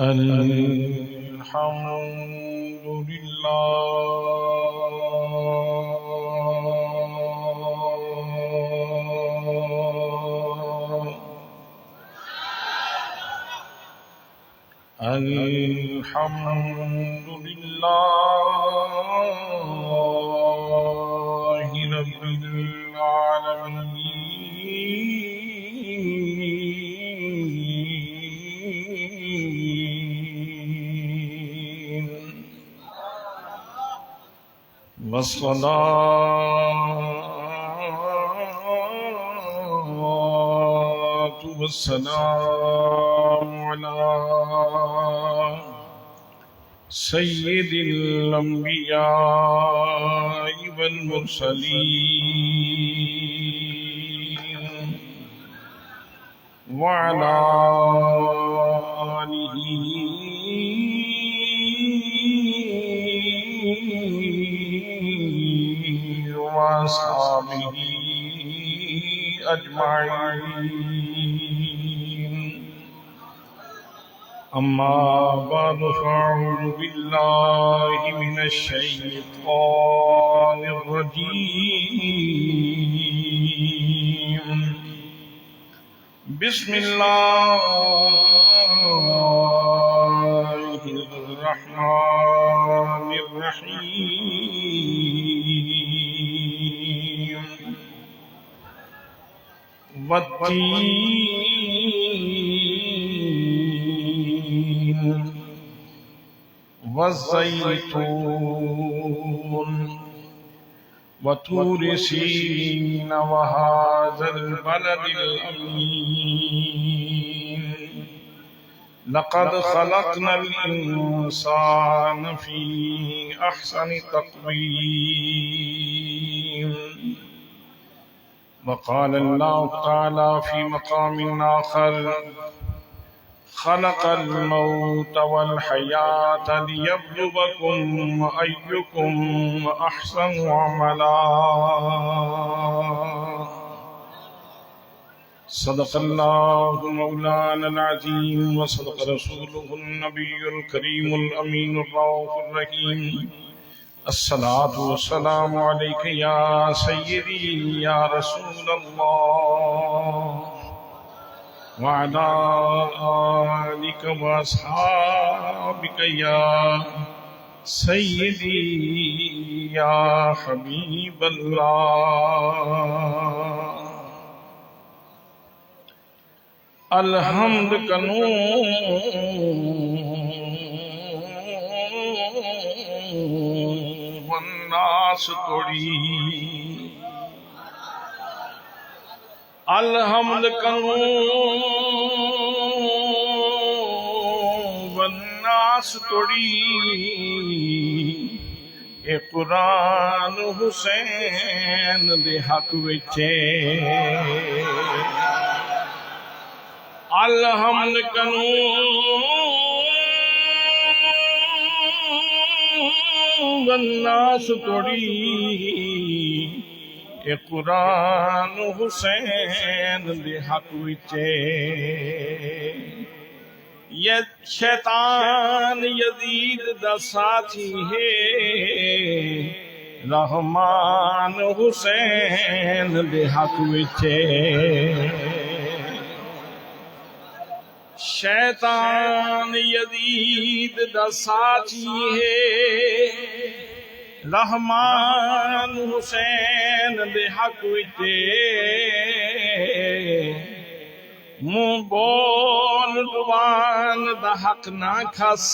الحمد لله الحمد لله رب العالمين والصلاة والسلام على سيد الأنبياء والمرسلين وعلى آله وأصحابه أجمعين. أما بعد فأعوذ بالله من الشيطان الرجيم. بسم الله الرحمن الرحيم. والتين والزيتون وطور سينين وهذا البلد الأمين. لقد خلقنا الإنسان في أحسن تقويم. وقال الله تعالى في مقام آخر: خلق الموت والحياة ليبلوكم أيكم أحسن عملا. صدق الله مولانا العظيم وصدق رسوله النبي الكريم الأمين الرؤوف الرحيم. الصلاة والسلام عليك يا سيدي يا رسول الله وعلى آلك وأصحابك يا سيدي يا حبيب الله. الحمد والناس توڑی. الحمد والناس توڑی. اے قرآن حسین دے حق وچے. الحمد والناس توڑی. اے قرآن حسین دے حق وچے. یہ شیطان یزید دا ساتھی ہے. رحمان حسین دے حق وچے. شیطان یزید دا ساتھی ہے. رحمان حسین دے حق وچے. منہ بول زبان دا حق نہ کھس.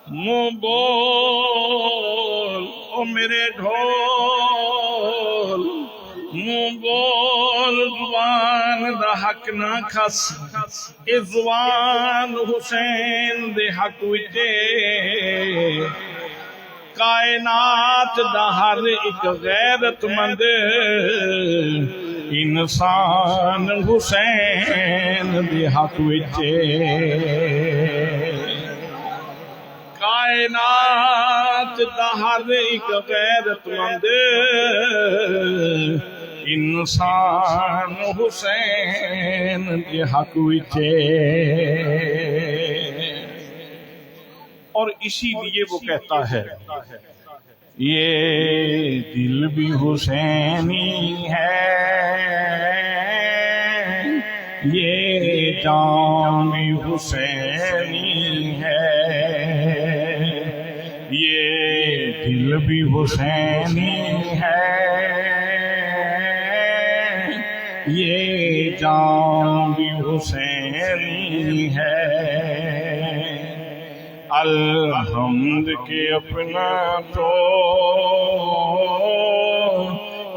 منہ بول او میرے ڈھول. منہ بول زبان دا حق نہ کھس. اے زبان حسین دے حق وچے. کائنات دا ہر ایک غیرت مند انسان حسین دے حق وچے. کائنات دا ہر ایک غیرت مند انسان حسین دے حق وچے، اور اسی لیے وہ کہتا ہے یہ دل بھی حسینی ہے، یہ جان بھی حسینی ہے، یہ دل بھی حسینی ہے، یہ جان بھی حسینی ہے۔ الحمد کے اپنا تو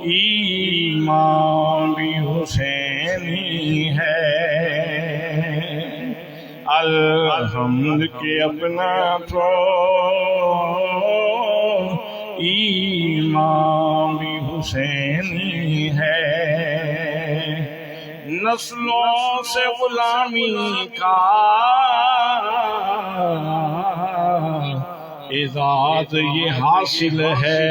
ایمان بھی حسینی ہے، الحمد کے اپنا تو ایمان بھی حسینی ہے۔ نسلوں سے غلامی کا اعزاز یہ حاصل ہے،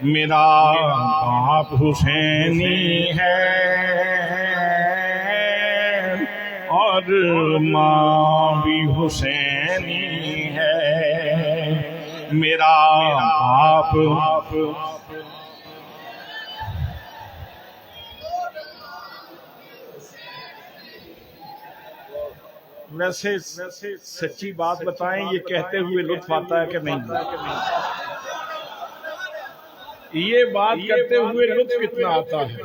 میرا باپ حسینی ہے اور ماں بھی حسینی ہے، میرا باپ ویسے سچی بات بتائیں یہ کہتے ہوئے لطف آتا ہے کہ نہیں؟ یہ بات کرتے ہوئے لطف کتنا آتا ہے؟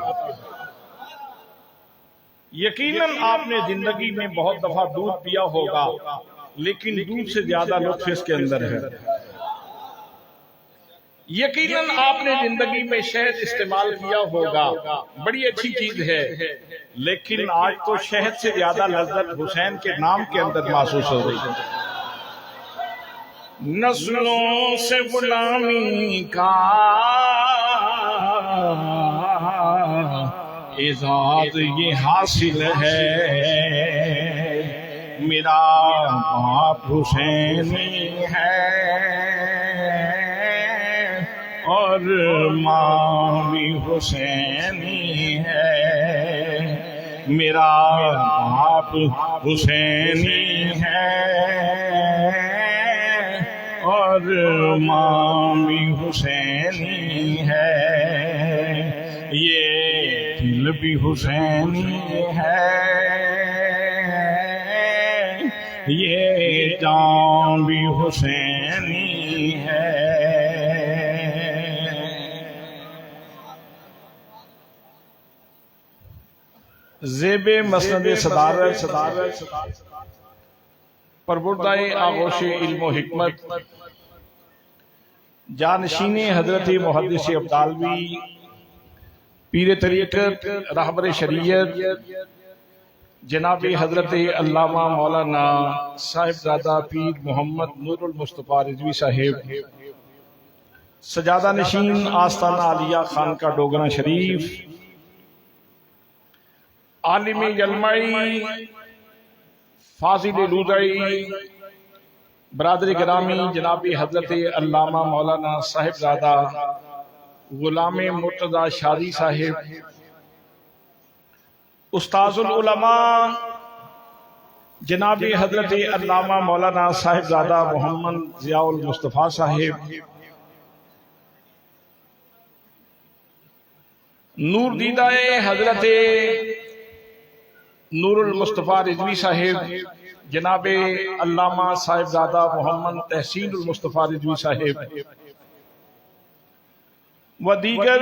یقیناً آپ نے زندگی میں بہت دفعہ دودھ پیا ہوگا، لیکن دودھ سے زیادہ لطف اس کے اندر ہے۔ یقیناً آپ نے زندگی میں شہد استعمال کیا ہوگا، بڑی اچھی چیز ہے، لیکن آج تو شہد سے زیادہ لذت حسین کے نام کے اندر محسوس ہو رہی ہے۔ نسلوں سے غلامی کا اعزاز یہ حاصل ہے، میرا باپ حسینی ہے اور ماں بھی حسینی ہے، میرا باپ حسینی ہے اور ماں بھی حسینی ہے، یہ دل بھی حسینی ہے، یہ جان بھی حسینی ہے۔ زیب مسند صدارت پربردۂ آغوش علم و حکمت جانشین حضرت محدث ابدالوی پیر طریقت رہبر شریعت جناب حضرت علامہ مولانا صاحبزادہ پیر محمد نور المصطفیٰ رضوی صاحب سجادہ نشین آستانہ عالیہ خانقاہ ڈوگرہ شریف، عالم یلمعی، فاضل لودھئی، برادر گرامی جناب حضرت علامہ مولانا صاحبزادہ غلام مرتضی شادی صاحب، استاذ العلماء جناب حضرت علامہ مولانا صاحبزادہ محمد ضیاء المصطفیٰ صاحب، نور دیدہ حضرت نور المصطفیٰ رضوی صاحب جناب علامہ صاحبزادہ محمد تحسین المصطفیٰ رضوی صاحب و دیگر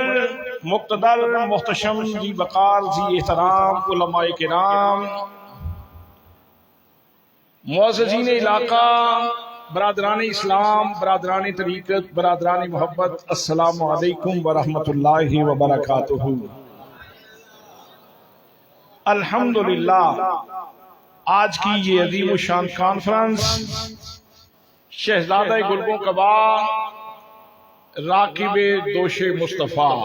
مقتدر محتشم ذی وقار ذی احترام علماء کرام، معززین علاقہ، برادران اسلام، برادران طریقت، برادران محبت، السلام علیکم ورحمۃ اللہ وبرکاتہ۔ الحمدللہ آج کی یہ عظیم الشان کانفرنس شہزادہ گلبوں قبا راکب دوش مصطفیٰ،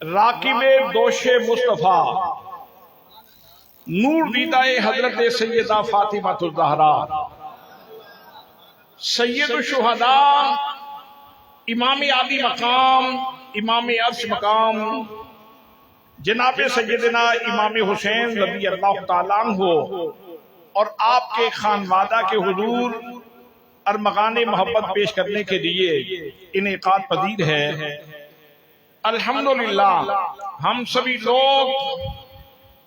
راکب دوش مصطفیٰ، نور دیدہ حضرت سیدہ فاطمہ الزہرا سید الشہداء، امام عالی مقام، امام عرش مقام، جناب سیدنا امام حسین رضی اللہ تعالیٰ عنہ اور آپ کے خانوادہ کے حضور ارمغان محبت پیش کرنے کے لیے انعقاد پذیر ہے۔ الحمدللہ ہم سبھی لوگ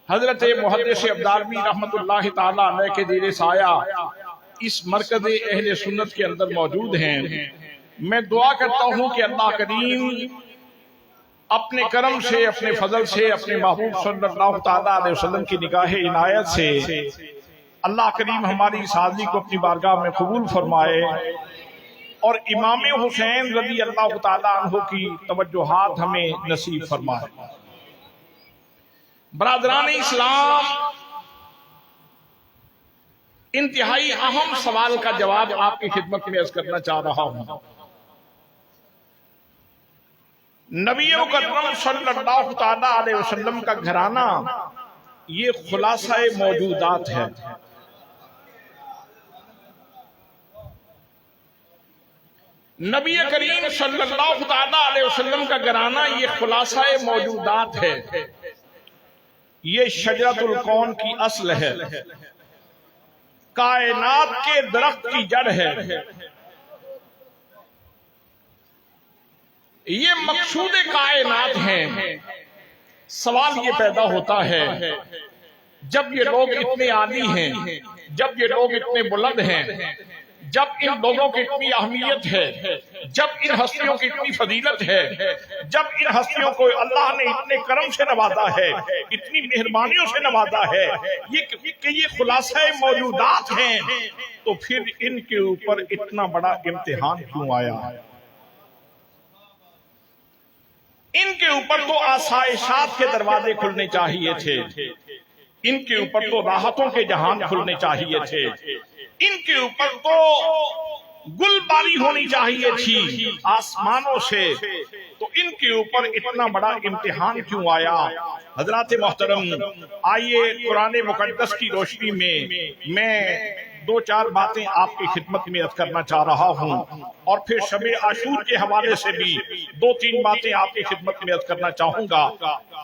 حضرت محدث عبدالوی رحمت اللہ تعالیٰ علیہ کے زیر سایہ اس مرکز اہل سنت کے اندر موجود ہیں۔ میں دعا کرتا ہوں کہ اللہ کریم اپنے کرم سے، اپنے فضل سے، اپنے محبوب صلی اللہ تعالیٰ علیہ وسلم کی نگاہ عنایت سے اللہ کریم ہماری اس حاضری کو اپنی بارگاہ میں قبول فرمائے اور امام حسین رضی اللہ تعالیٰ عنہ کی توجہات ہمیں نصیب فرمائے۔ برادران اسلام، انتہائی اہم سوال کا جواب آپ کی خدمت میں عرض کرنا چاہ رہا ہوں۔ نبی اکرم صلی اللہ تعالیٰ علیہ وسلم کا گھرانہ یہ خلاصہ موجودات ہے۔ نبی کریم صلی اللہ تعالیٰ علیہ وسلم کا گھرانہ یہ خلاصہ موجودات ہے، یہ شجرۃ الکون کی اصل ہے، کائنات کے درخت کی جڑ ہے، یہ مقصود کائنات ہیں۔ سوال یہ پیدا ہوتا ہے جب یہ لوگ اتنے عالی ہیں، جب یہ لوگ اتنے بلند ہیں، جب ان لوگوں کی اتنی اہمیت ہے، جب ان ہستیوں کی اتنی فضیلت ہے، جب ان ہستیوں کو اللہ نے اتنے کرم سے نوازا ہے، اتنی مہربانیوں سے نوازا ہے، یہ خلاصہ موجودات ہیں، تو پھر ان کے اوپر اتنا بڑا امتحان کیوں آیا؟ ان کے اوپر تو آسائشات کے دروازے کھلنے چاہیے تھے، ان کے اوپر تو راحتوں کے جہان کھلنے چاہیے تھے، ان کے اوپر تو گل باری ہونی چاہیے تھی آسمانوں سے، تو ان کے اوپر اتنا بڑا امتحان کیوں آیا؟ حضرات محترم، آئیے قرآن مقدس کی روشنی میں دو چار باتیں آپ کی خدمت میں عرض کرنا چاہ رہا ہوں، اور پھر شب عاشور کے حوالے سے بھی دو تین باتیں آپ کی خدمت میں عرض کرنا چاہوں گا۔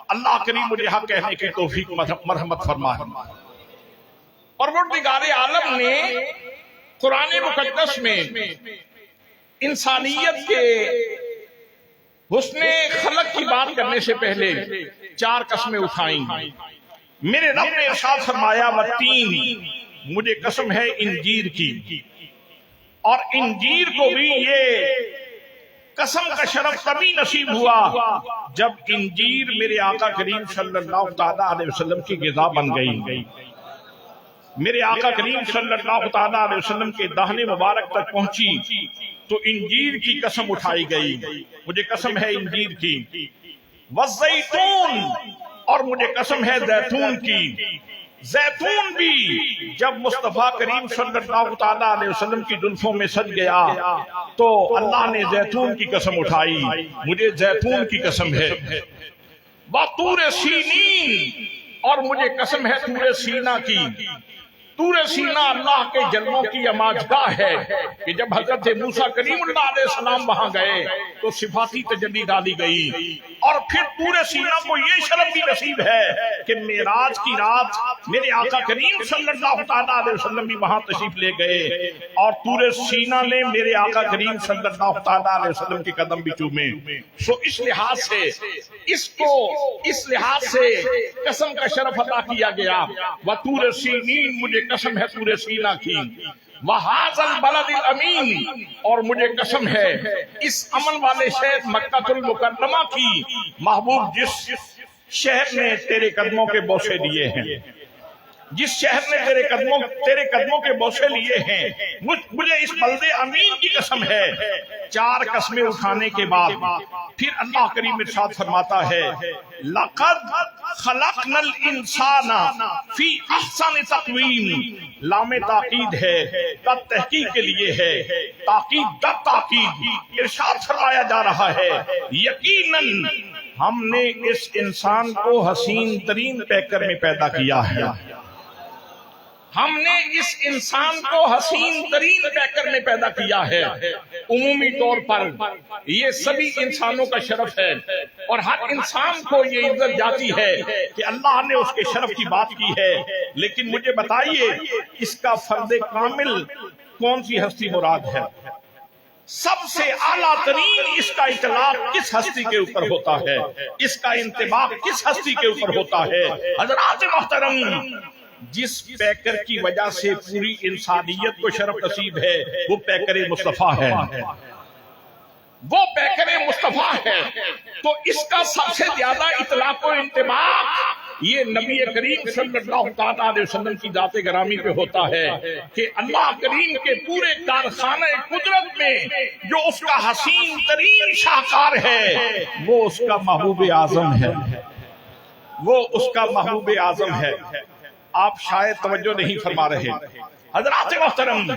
اللہ کریم مجھے حق کہنے کی توفیق مرحمت فرمائے۔ پروردگار عالم نے قرآن مقدس میں انسانیت کے حسن خلق کی بات کرنے سے پہلے چار قسمیں اٹھائیں۔ میرے رب نے ارشاد فرمایا والتین، مجھے قسم ہے انجیر کی، اور انجیر کو بھی یہ قسم کا شرف تبھی نصیب ہوا جب انجیر میرے آقا کریم صلی اللہ تعالیٰ علیہ وسلم کی غذا بن گئی۔ میرے آقا کریم صلی اللہ تعالیٰ علیہ وسلم کے دہنے مبارک تک پہنچی تو انجیر کی قسم اٹھائی گئی، مجھے قسم ہے انجیر کی۔ والزیتون، اور مجھے قسم ہے زیتون کی۔ زیتون بھی جب مصطفیٰ کریم صلی اللہ تعالیٰ علیہ وسلم کی زلفوں میں سج گیا تو اللہ نے زیتون کی قسم اٹھائی، مجھے زیتون کی قسم ہے۔ وطور سینین، اور مجھے قسم ہے طور سینا کی۔ طور سینا اللہ کے جلووں کی اماجگاہ ہے کہ جب حضرت موسیٰ کریم اللہ علیہ السلام وہاں گئے تو صفاتی تجلی ڈالی گئی، اور پھر طور سینا کو یہ شرف بھی نصیب ہے کہ معراج کی رات میرے آقا کریم صلی اللہ تعالیٰ علیہ وسلم بھی وہاں تشریف لے گئے، اور طور سینا نے میرے آقا کریم صلی اللہ تعالیٰ علیہ وسلم کے قدم بھی چومے۔ سو اس لحاظ سے اس لحاظ سے قسم کا شرف عطا کیا گیا۔ وطور سینین، مجھے قسم ہے طور سینا کی۔ وہذا البلد الامین، اور مجھے قسم ہے اس امن والے شہر مکہ المکرمہ کی، محبوب جس شہر نے تیرے قدموں کے بوسے لیے ہیں، جس شہر نے تیرے قدموں کے بوسے لیے ہیں، مجھے اس بلد امین کی قسم ہے۔ چار قسمیں اٹھانے کے بعد پھر اللہ کریم ارشاد فرماتا ہے لَقَدْ خَلَقْنَا الْإِنسَانَ فِي أَحْسَنِ تَقْوِيمٍ، لام تاکید ہے، قد تحقیق کے لیے ہے، تاکید در تاکید ارشاد فرمایا جا رہا ہے یقیناً ہم نے اس انسان کو حسین ترین پیکر میں پیدا کیا ہے۔ ہم نے اس انسان کو حسین ترین پیکر میں پیدا کیا ہے. عمومی طور پر یہ سبھی انسانوں کا شرف ہے اور ہر انسان کو یہ عزت جاتی ہے کہ اللہ نے اس کے شرف کی بات کی ہے. لیکن مجھے بتائیے اس کا فرد کامل کون سی ہستی مراد ہے؟ سب سے اعلیٰ ترین اس کا اطلاق کس ہستی کے اوپر ہوتا ہے؟ اس کا انطباق کس ہستی کے اوپر ہوتا ہے؟ حضرات محترم، جس پیکر کی وجہ سے پوری انسانیت کو شرف نصیب ہے وہ پیکر مصطفیٰ ہے، وہ پیکر مصطفیٰ ہے. تو اس کا سب سے زیادہ اطلاق و انطباق یہ نبی کریم صلی اللہ علیہ وسلم کی ذات گرامی پہ ہوتا ہے کہ اللہ کریم کے پورے کارخانہ قدرت میں جو اس کا حسین ترین شاہکار ہے وہ اس کا محبوب اعظم ہے، وہ اس کا محبوب اعظم ہے. آپ شاید توجہ نہیں فرما رہے. حضرات محترم،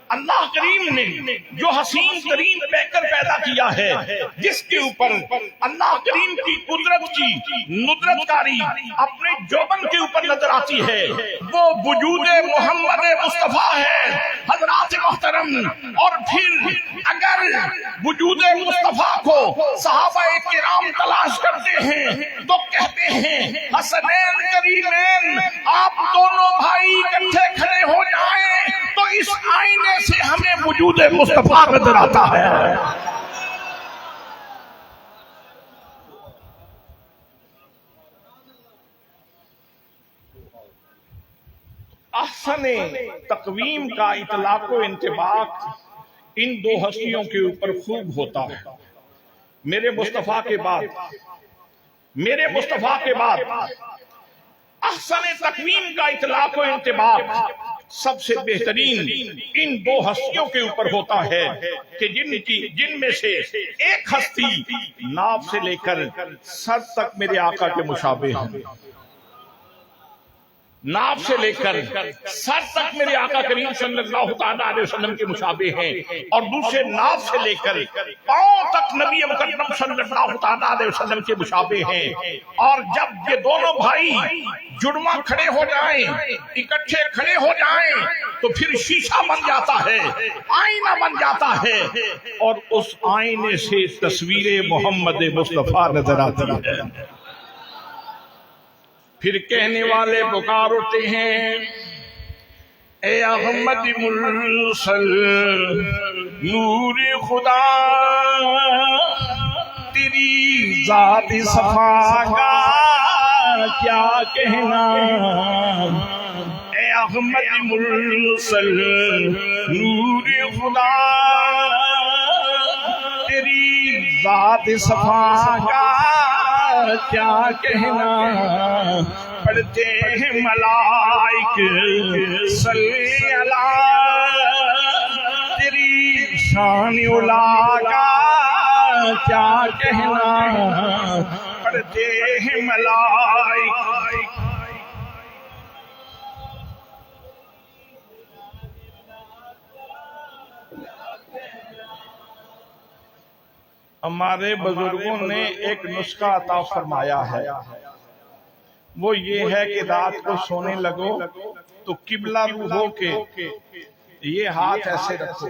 اللہ کریم نے جو حسین ترین پیکر پیدا کیا ہے، جس کے اوپر اللہ کریم کی قدرت کی ندرت کاری اپنے جوبن کے اوپر نظر آتی ہے، وہ وجود محمد مصطفیٰ ہے. حضرات محترم، اور پھر اگر وجود مصطفیٰ کو صحابہ کرام تلاش کرتے ہیں تو کہتے ہیں حسنین کریمین، آپ دونوں بھائی اکٹھے کھڑے ہو جائیں تو اس آئینے سے ہمیں وجود مصطفیٰ نظر آتا ہے. احسن تقویم کا اطلاق و انطباق ان دو ہستیوں کے اوپر خوب ہوتا ہے. میرے مصطفیٰ کے بعد احسن تقویم کا اطلاق و انطباق سب سے بہترین ان دو ہستیوں کے اوپر ہوتا ہے کہ جن میں سے ایک ہستی ناف سے لے کر سر تک میرے آقا کے مشابہ ہے، ناف سے لے کر سر تک میرے آقا کریم صلی اللہ تعالیٰ علیہ وسلم کے مشابہ ہیں، اور دوسرے ناف سے لے کر پاؤں تک نبی مکرم صلی اللہ تعالیٰ علیہ وسلم کے مشابہ ہیں. اور جب یہ دونوں بھائی جڑواں کھڑے ہو جائیں، اکٹھے کھڑے ہو جائیں تو پھر شیشہ بن جاتا ہے، آئینہ بن جاتا ہے، اور اس آئینے سے تصویر محمد مصطفیٰ نظر آتی ہے. پھر کہنے والے پکار اٹھتے ہیں اے احمد مرسل نور خدا، تیری ذات صفا کا کیا کہنا. اے احمد مرسل نور خدا، تیری ذات صفا کا کیا کہنا. پڑھتے ہیں ملائک صلی اللہ، تیری شان علا کا کیا کہنا. پڑھتے ہیں ملائک. ہمارے بزرگوں نے ایک نسخہ عطا فرمایا ہے، وہ یہ ہے کہ رات کو سونے لگو تو قبلہ رو ہو کے یہ ہاتھ ایسے رکھو،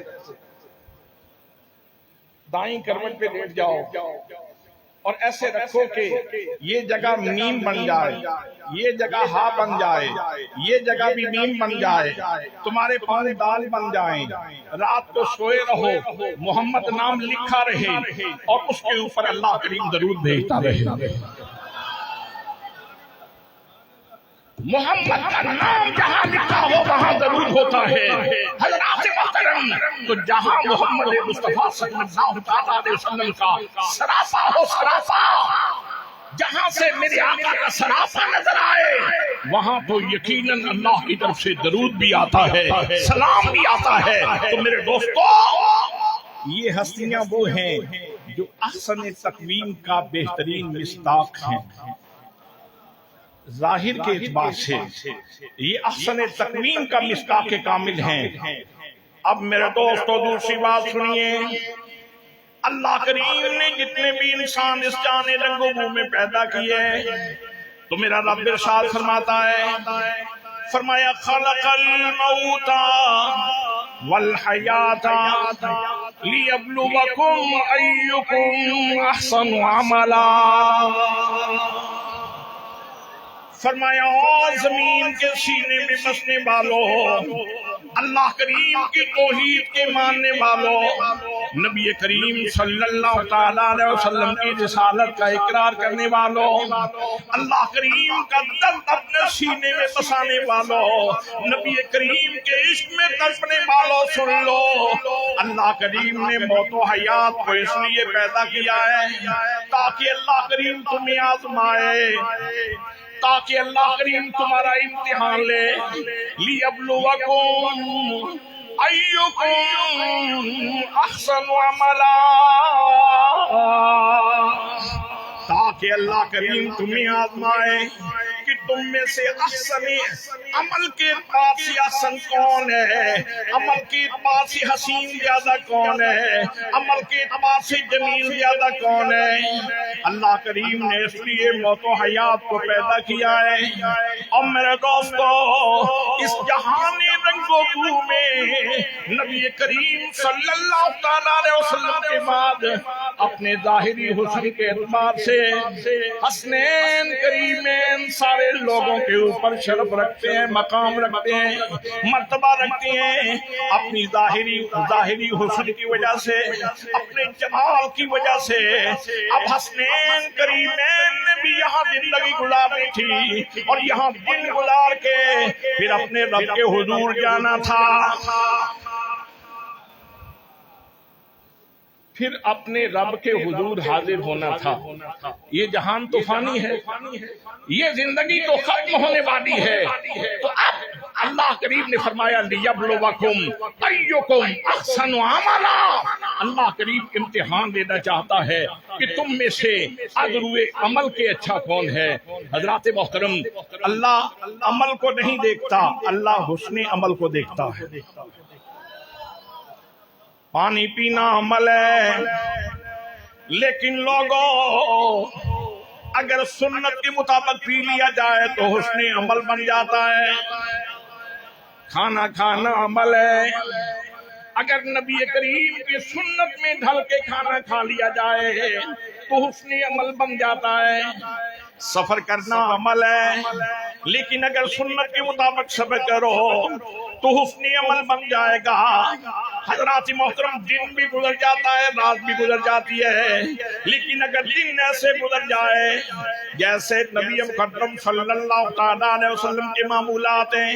دائیں کروٹ پہ لیٹ جاؤ اور ایسے رکھو کہ یہ جگہ میم بن جائے، یہ جگہ ہا بن جائے، یہ جگہ بھی میم بن جائے، تمہارے پاؤں دال بن جائیں. رات کو سوئے رہو، محمد نام لکھا رہے اور اس کے اوپر اللہ کریم درود بھیجتا رہے. محمد کا نام جہاں لکھا ہو وہاں درود ہوتا ہے. حضرات محترم، تو جہاں محمد مصطفیٰ صلی اللہ علیہ وسلم کا سراپا ہو، سراپا جہاں سے میرے آقا کا سراپا نظر آئے وہاں تو یقیناً اللہ کی طرف سے درود بھی آتا ہے، سلام بھی آتا ہے. تو میرے دوستو، یہ ہستیاں وہ ہیں جو احسن تقویم کا بہترین مصداق ہیں. ظاہر کے اعتبار سے یہ احسن تقویم کا مصداق کامل ہیں. اب میرے دوستو دوسری بات سنیے، اللہ کریم نے جتنے بھی انسان اس جان رنگ و بو میں پیدا کیے تو میرا رب ارشاد فرماتا ہے فرمایا خلق الموت والحیات لیبلوکم ایکم احسن عملا. فرمایا اور زمین کے سینے میں بسنے والوں، اللہ کریم کی توحید کے ماننے والوں، نبی کریم صلی اللہ تعالیٰ علیہ وسلم کی رسالت کا اقرار کرنے والوں، اللہ کریم کا درد اپنے سینے میں بسانے والوں، نبی کریم کے عشق میں تڑپنے والوں، سن لو، اللہ کریم نے موت و حیات کو اس لیے پیدا کیا ہے تاکہ اللہ کریم تمہیں آزمائے، تاکہ اللہ کریم تمہارا امتحان لے. لیبلوکم ایکم احسن عملا، تاکہ اللہ کریم تمہیں آزمائے کہ تم میں سے احسن عمل کے پاس احسن کون ہے، عمل کے پاس حسین زیادہ کون ہے، عمل کے پاس جمیل زیادہ کون ہے. اللہ کریم نے اس لیے موت و حیات کو پیدا کیا ہے. اور میرے دوستو، اس جہان رنگ و بو میں نبی کریم صلی اللہ تعالیٰ علیہ وسلم کے بعد اپنے ظاہری حسن کے اعتبار سے حسنین کریمین سارے لوگوں کے اوپر شرف رکھتے ہیں، مقام رکھتے ہیں، مرتبہ رکھتے ہیں. اپنی ظاہری حسن کی وجہ سے، اپنے جمال کی وجہ سے. اب حسنین کریمین نے بھی یہاں زندگی گزارنی تھی اور یہاں دن گزار کے پھر اپنے رب کے حضور جانا تھا، پھر اپنے رب کے حضور حاضر ہونا تھا. یہ جہان تو فانی ہے، یہ زندگی تو ختم ہونے والی ہے. تو اب اللہ کریم نے فرمایا لیبلوکم ایکم احسن عملا. اللہ کریم امتحان دینا چاہتا ہے کہ تم میں سے ادروئے عمل کے اچھا کون ہے. حضرات محترم، اللہ عمل کو نہیں دیکھتا، اللہ حسن عمل کو دیکھتا ہے. پانی پینا عمل ہے، لیکن لوگوں اگر سنت کے مطابق پی لیا جائے تو حسن عمل بن جاتا ہے. کھانا کھانا عمل ہے، اگر نبی کریم کی سنت میں ڈھل کے کھانا کھا لیا جائے تو حسن عمل بن جاتا ہے. سفر کرنا عمل ہے، لیکن اگر سنت کے مطابق سفر کرو تو حسن عمل بن جائے گا. حضرات محترم، دن بھی گزر جاتا ہے، رات بھی گزر جاتی ہے، لیکن اگر دن ایسے گزر جائے جیسے نبی مکرم صلی اللہ تعالیٰ علیہ وسلم کے معمولات ہیں،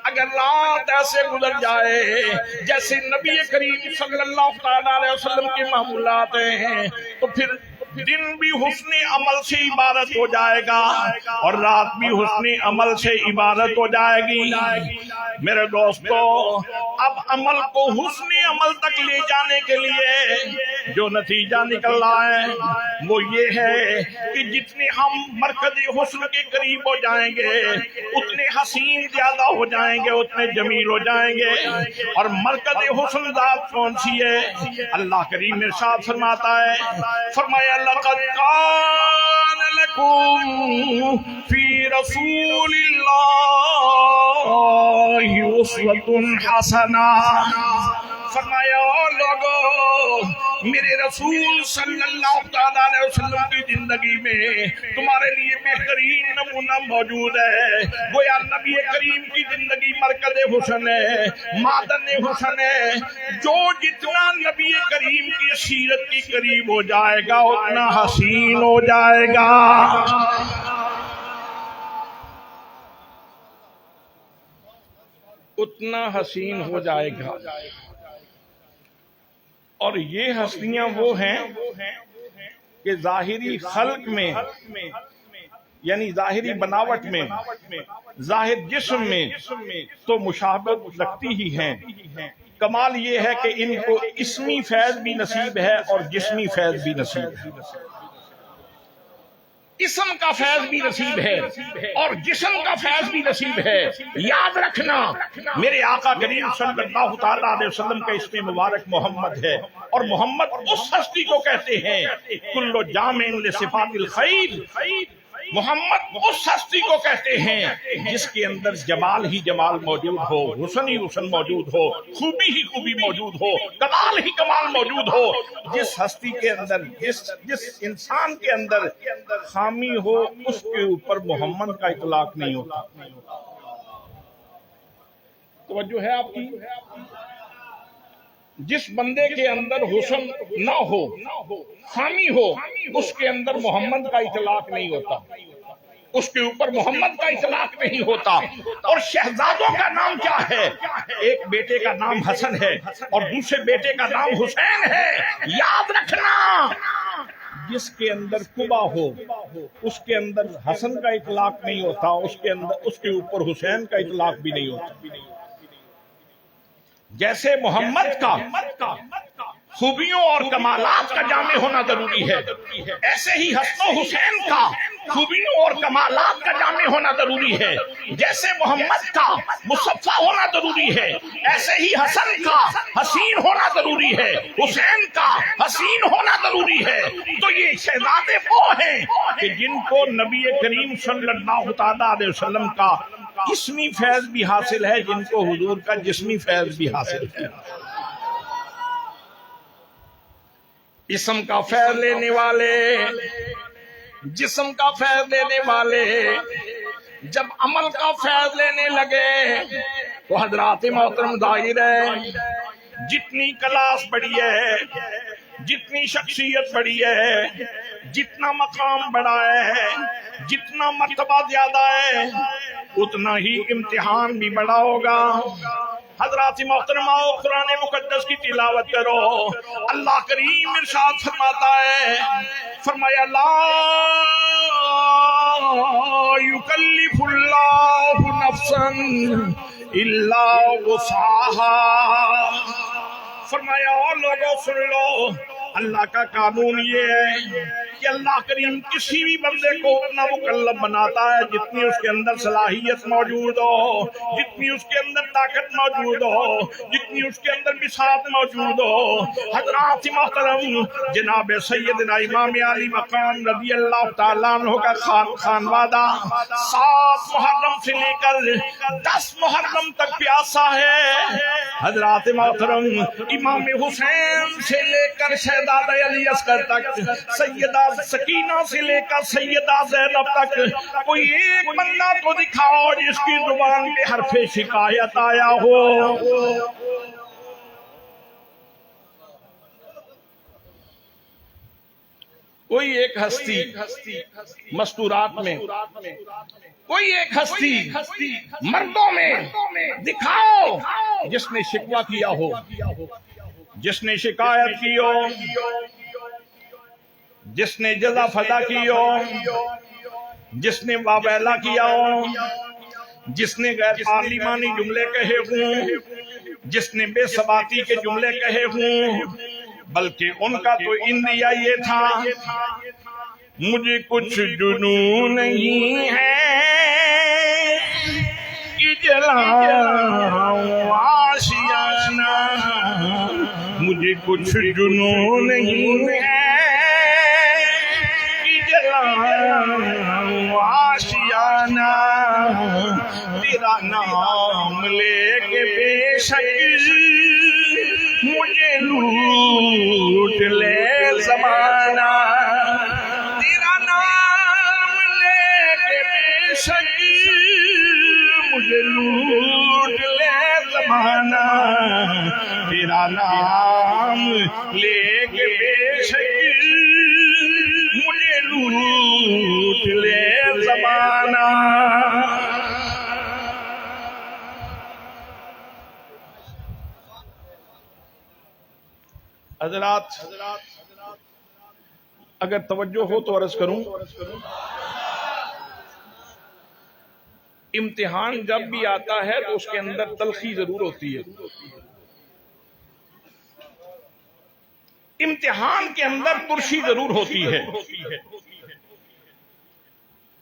اگر رات ایسے گزر جائے جیسے نبی کریم صلی اللہ تعالیٰ علیہ وسلم کے معمولات ہیں، تو پھر دن بھی حسن عمل سے عبادت ہو جائے گا اور رات بھی حسن عمل سے عبادت ہو جائے گی. میرے دوستو، اب عمل کو حسن عمل تک لے جانے کے لیے جو نتیجہ نکل رہا ہے وہ یہ ہے کہ جتنے ہم مرکز حسن کے قریب ہو جائیں گے اتنے حسین زیادہ ہو جائیں گے، اتنے جمیل ہو جائیں گے. اور مرکز حسن ذات کون سی ہے؟ اللہ کریم ارشاد فرماتا ہے، فرمایا لقد كان لكم في رسول الله أسوة حسنة. فرمایا لوگو، میرے رسول صلی اللہ تعالیٰ علیہ وسلم کی زندگی میں تمہارے لیے بہترین نمونہ موجود ہے. گویا نبی کریم کی زندگی مرکز حسن ہے، معدن حسن ہے. جو جتنا نبی کریم کی سیرت کی قریب ہو جائے گا اتنا حسین ہو جائے گا. اتنا حسین ہو جائے گا. اور یہ ہستیاں وہ ہیں کہ ظاہری خلق میں، یعنی ظاہری بناوٹ میں، ظاہر جسم میں تو مشابہت لگتی ہی ہیں. کمال یہ ہے کہ ان کو اسمی فیض بھی نصیب ہے اور جسمی فیض بھی نصیب ہے. اسم کا فیض بھی نصیب ہے اور جسم کا فیض بھی نصیب ہے. یاد رکھنا، میرے آقا کریم صلی اللہ تعالیٰ علیہ وسلم کا اسم مبارک محمد ہے، اور محمد اس ہستی کو کہتے ہیں کل جامع لصفات الخیر، محمد اس ہستی کو کہتے ہیں جس کے اندر جمال ہی جمال موجود ہو، حسن ہی حسن موجود ہو، خوبی ہی خوبی موجود ہو، کمال ہی کمال موجود ہو۔ جس ہستی کے اندر، جس انسان کے اندر خامی ہو، اس کے اوپر محمد کا اطلاق نہیں ہوتا۔ توجہ ہے آپ کی؟ جس بندے کے اندر حسن نہ ہو، خامی ہو، اس کے اندر محمد کا اطلاق نہیں ہوتا، اس کے اوپر محمد کا اطلاق نہیں ہوتا۔ اور شہزادوں کا نام کیا ہے؟ ایک بیٹے کا نام حسن ہے اور دوسرے بیٹے کا نام حسین ہے۔ یاد رکھنا، جس کے اندر قبا ہو اس کے اندر حسن کا اطلاق نہیں ہوتا، اس کے اوپر حسین کا اطلاق بھی نہیں ہوتا۔ جیسے محمد کا خوبیوں اور کمالات کا جامع ہونا ضروری ہے، ایسے ہی حسن و حسین کا خوبیوں اور کمالات کا جامع ہونا ضروری ہے۔ جیسے محمد کا مصفا ہونا ضروری ہے، ایسے ہی حسن کا حسین ہونا ضروری ہے، حسین کا حسین ہونا ضروری ہے۔ تو یہ شہزادے وہ ہیں کہ جن کو نبی کریم صلی اللہ تعالی علیہ وسلم کا اسمی فیض بھی حاصل ہے، جن کو حضور کا جسمی فیض بھی حاصل ہے۔ اسم کا فیض لینے والے، جسم کا فیض لینے والے جب عمل کا فیض لینے لگے تو حضرات محترم ظاہر ہے جتنی کلاس بڑی ہے، جتنی شخصیت بڑی ہے، جتنا مقام بڑا ہے، جتنا مرتبہ زیادہ ہے، اتنا ہی امتحان بھی بڑا ہوگا۔ حضرات محترمہ قرآن مقدس کی تلاوت کرو، اللہ کریم ارشاد فرماتا ہے، فرمایا لا یکلف اللہ نفسا الا وسعها۔ فرمایا او لوگوں سن لو، اللہ کا قانون یہ ہے کہ اللہ کریم کسی بھی بندے کو اتنا مکلف بناتا ہے جتنی اس کے اندر صلاحیت موجود ہو، جتنی اس کے اندر طاقت موجود ہو، جتنی اس کے اندر بساط موجود ہو۔ حضرات محترم جناب سیدنا امام علی مقام رضی اللہ تعالیٰ عنہ کا خانوادہ 7 محرم سے لے کر 10 محرم تک پیاسا ہے۔ حضرات محترم امام حسین سے لے کر شہزادہ علی اصغر تک، سیدہ سکینہ سے لے کر سیدہ زینب تک، کوئی ایک بندہ تو دکھاؤ جس کی زبان پہ حرف شکایت آیا ہو۔ کوئی ایک ہستی مستورات میں، کوئی ایک ہستی مردوں میں دکھاؤ جس نے شکوہ کیا ہو، جس نے شکایت کی ہو، جس نے جزا فضا کی ہو، جس نے وابیلا کیا ہو، جس نے غیر پارلیمانی جملے کہے ہوں، جس نے بے ثباتی کے جملے کہے ہوں، بلکہ ان کا تو اندیا یہ تھا مجھے کچھ جنون نہیں ہے کہ جلاؤں آشیانہ، مجھے کچھ جنون نہیں ہے کہ جلاؤں آشیانہ، تیرا نام لے کے بے شک مجھے لوٹ لے زمانہ، تیرا نام لے کے بے شک مجھے لوٹ لے زمانہ، تیرا نام لے کے بے شک مجھے لوٹ لے زمانہ۔ حضرات اگر توجہ ہو تو عرض کروں، امتحان جب بھی آتا ہے تو اس کے اندر تلخی ضرور ہوتی ہے۔ امتحان کے اندر ترشی ضرور ہوتی ہے۔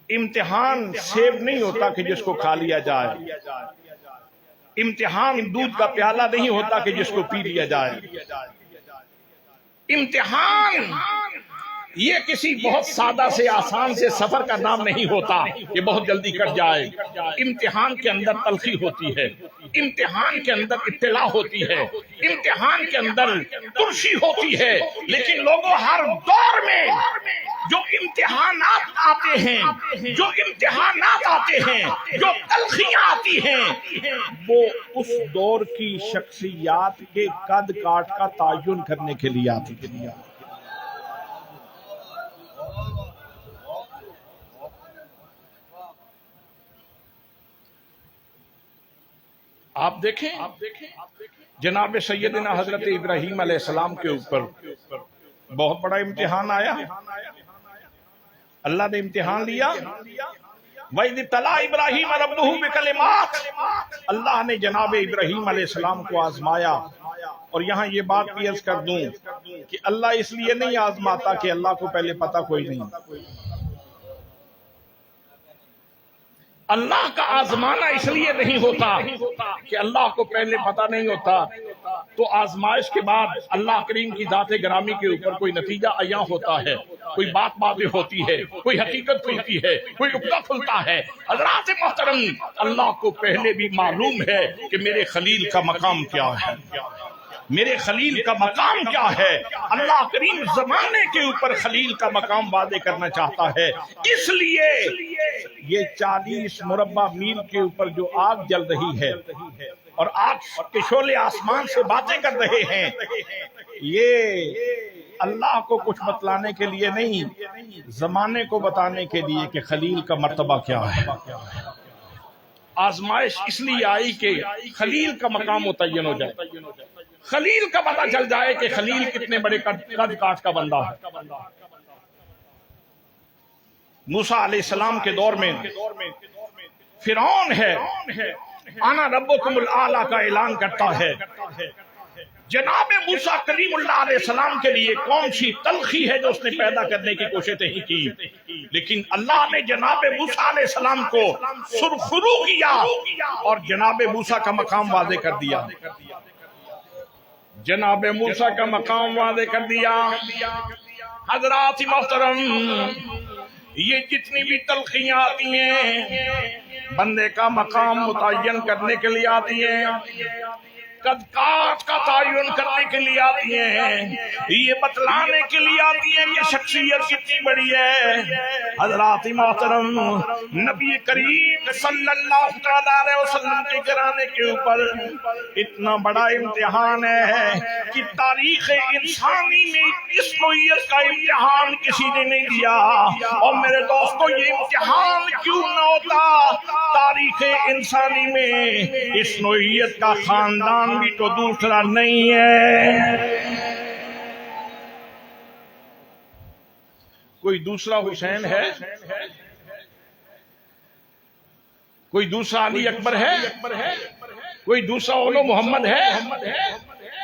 امتحان سیب نہیں ہوتا کہ جس کو کھا لیا جائے، امتحان دودھ کا پیالہ نہیں ہوتا کہ جس کو پی لیا جائے، امتحان یہ کسی بہت سادہ سے آسان سے سفر کا نام نہیں ہوتا کہ بہت جلدی کٹ جائے. امتحان کے اندر تلخی ہوتی ہے، امتحان کے اندر ابتلا ہوتی ہے، امتحان کے اندر ترشی ہوتی ہے. لیکن لوگوں، ہر دور میں جو امتحانات آتے ہیں، جو امتحانات آتے ہیں، جو تلخیاں آتی ہیں، وہ اس دور کی شخصیات کے قد کاٹ کا تعین کرنے کے لیے آتی ہیں. آپ دیکھیں جناب سیدنا حضرت ابراہیم علیہ السلام کے اوپر بہت بڑا امتحان آیا. اللہ نے امتحان لیا. وَإِذِ ابْتَلَىٰ إِبْرَاهِيمَ رَبُّهُ بِكَلِمَاتٍ، اللہ نے جناب ابراہیم علیہ السلام کو آزمایا. اور یہاں یہ بات بھی عرض کر دوں کہ اللہ اس لیے نہیں آزماتا کہ اللہ کو پہلے پتہ کوئی نہیں. اللہ کا آزمانا اس لیے نہیں ہوتا کہ اللہ کو پہلے پتہ نہیں ہوتا تو آزمائش کے بعد اللہ کریم کی ذات گرامی کے اوپر کوئی نتیجہ عیاں ہوتا ہے، کوئی بات واضح ہوتی ہے، کوئی حقیقت کھلتی ہے، کوئی عقدہ کھلتا ہے. حضرات محترم، اللہ کو پہلے بھی معلوم ہے کہ میرے خلیل کا مقام کیا ہے، میرے خلیل کا مقام کیا ہے. اللہ کریم زمانے کے اوپر خلیل کا مقام واضح کرنا چاہتا ہے. اس لیے یہ 40 مربع میل کے اوپر جو آگ جل رہی ہے اور آگ کے شعلے آسمان سے باتیں کر رہے ہیں، یہ اللہ کو کچھ بتلانے کے لیے نہیں، زمانے کو بتانے کے لیے کہ خلیل کا مرتبہ کیا ہے. آزمائش اس لیے آئی کہ خلیل کا مقام متعین ہو جائے، خلیل کا پتہ چل جائے کہ خلیل کتنے بڑے قد کاٹ کا بندہ ہے. موسیٰ علیہ السلام کے دور میں فرعون ہے، انا ربکم الاعلی کا اعلان کرتا ہے. جناب موسیٰ کلیم اللہ علیہ السلام کے لیے کون سی تلخی ہے جو اس نے پیدا کرنے کی کوشش نہیں کی، لیکن اللہ نے جناب موسیٰ علیہ السلام کو سرخرو کیا اور جناب موسیٰ کا مقام واضح کر دیا. جناب موسیٰ کا مقام واضح کر دیا. حضرات محترم، یہ جتنی بھی تلخیاں آتی ہیں بندے کا مقام متعین کرنے کے لیے آتی ہیں، قد کاٹ کا تعین کرنے کے لیے آتی ہیں، یہ بتلانے کے لیے آتی ہیں یہ شخصیت کتنی بڑی ہے. حضرات محترم، نبی کریم صلی اللہ علیہ وسلم کے گھرانے کے اوپر اتنا بڑا امتحان ہے کہ تاریخ انسانی میں اس نوعیت کا امتحان کسی نے نہیں دیا. اور میرے دوستو، یہ امتحان کیوں نہ ہوتا؟ تاریخ انسانی میں اس نوعیت کا خاندان بھی تو دوسرا نہیں ہے. کوئی دوسرا حسین ہے؟ کوئی دوسرا علی اکبر ہے؟ کوئی دوسرا اولو محمد ہے؟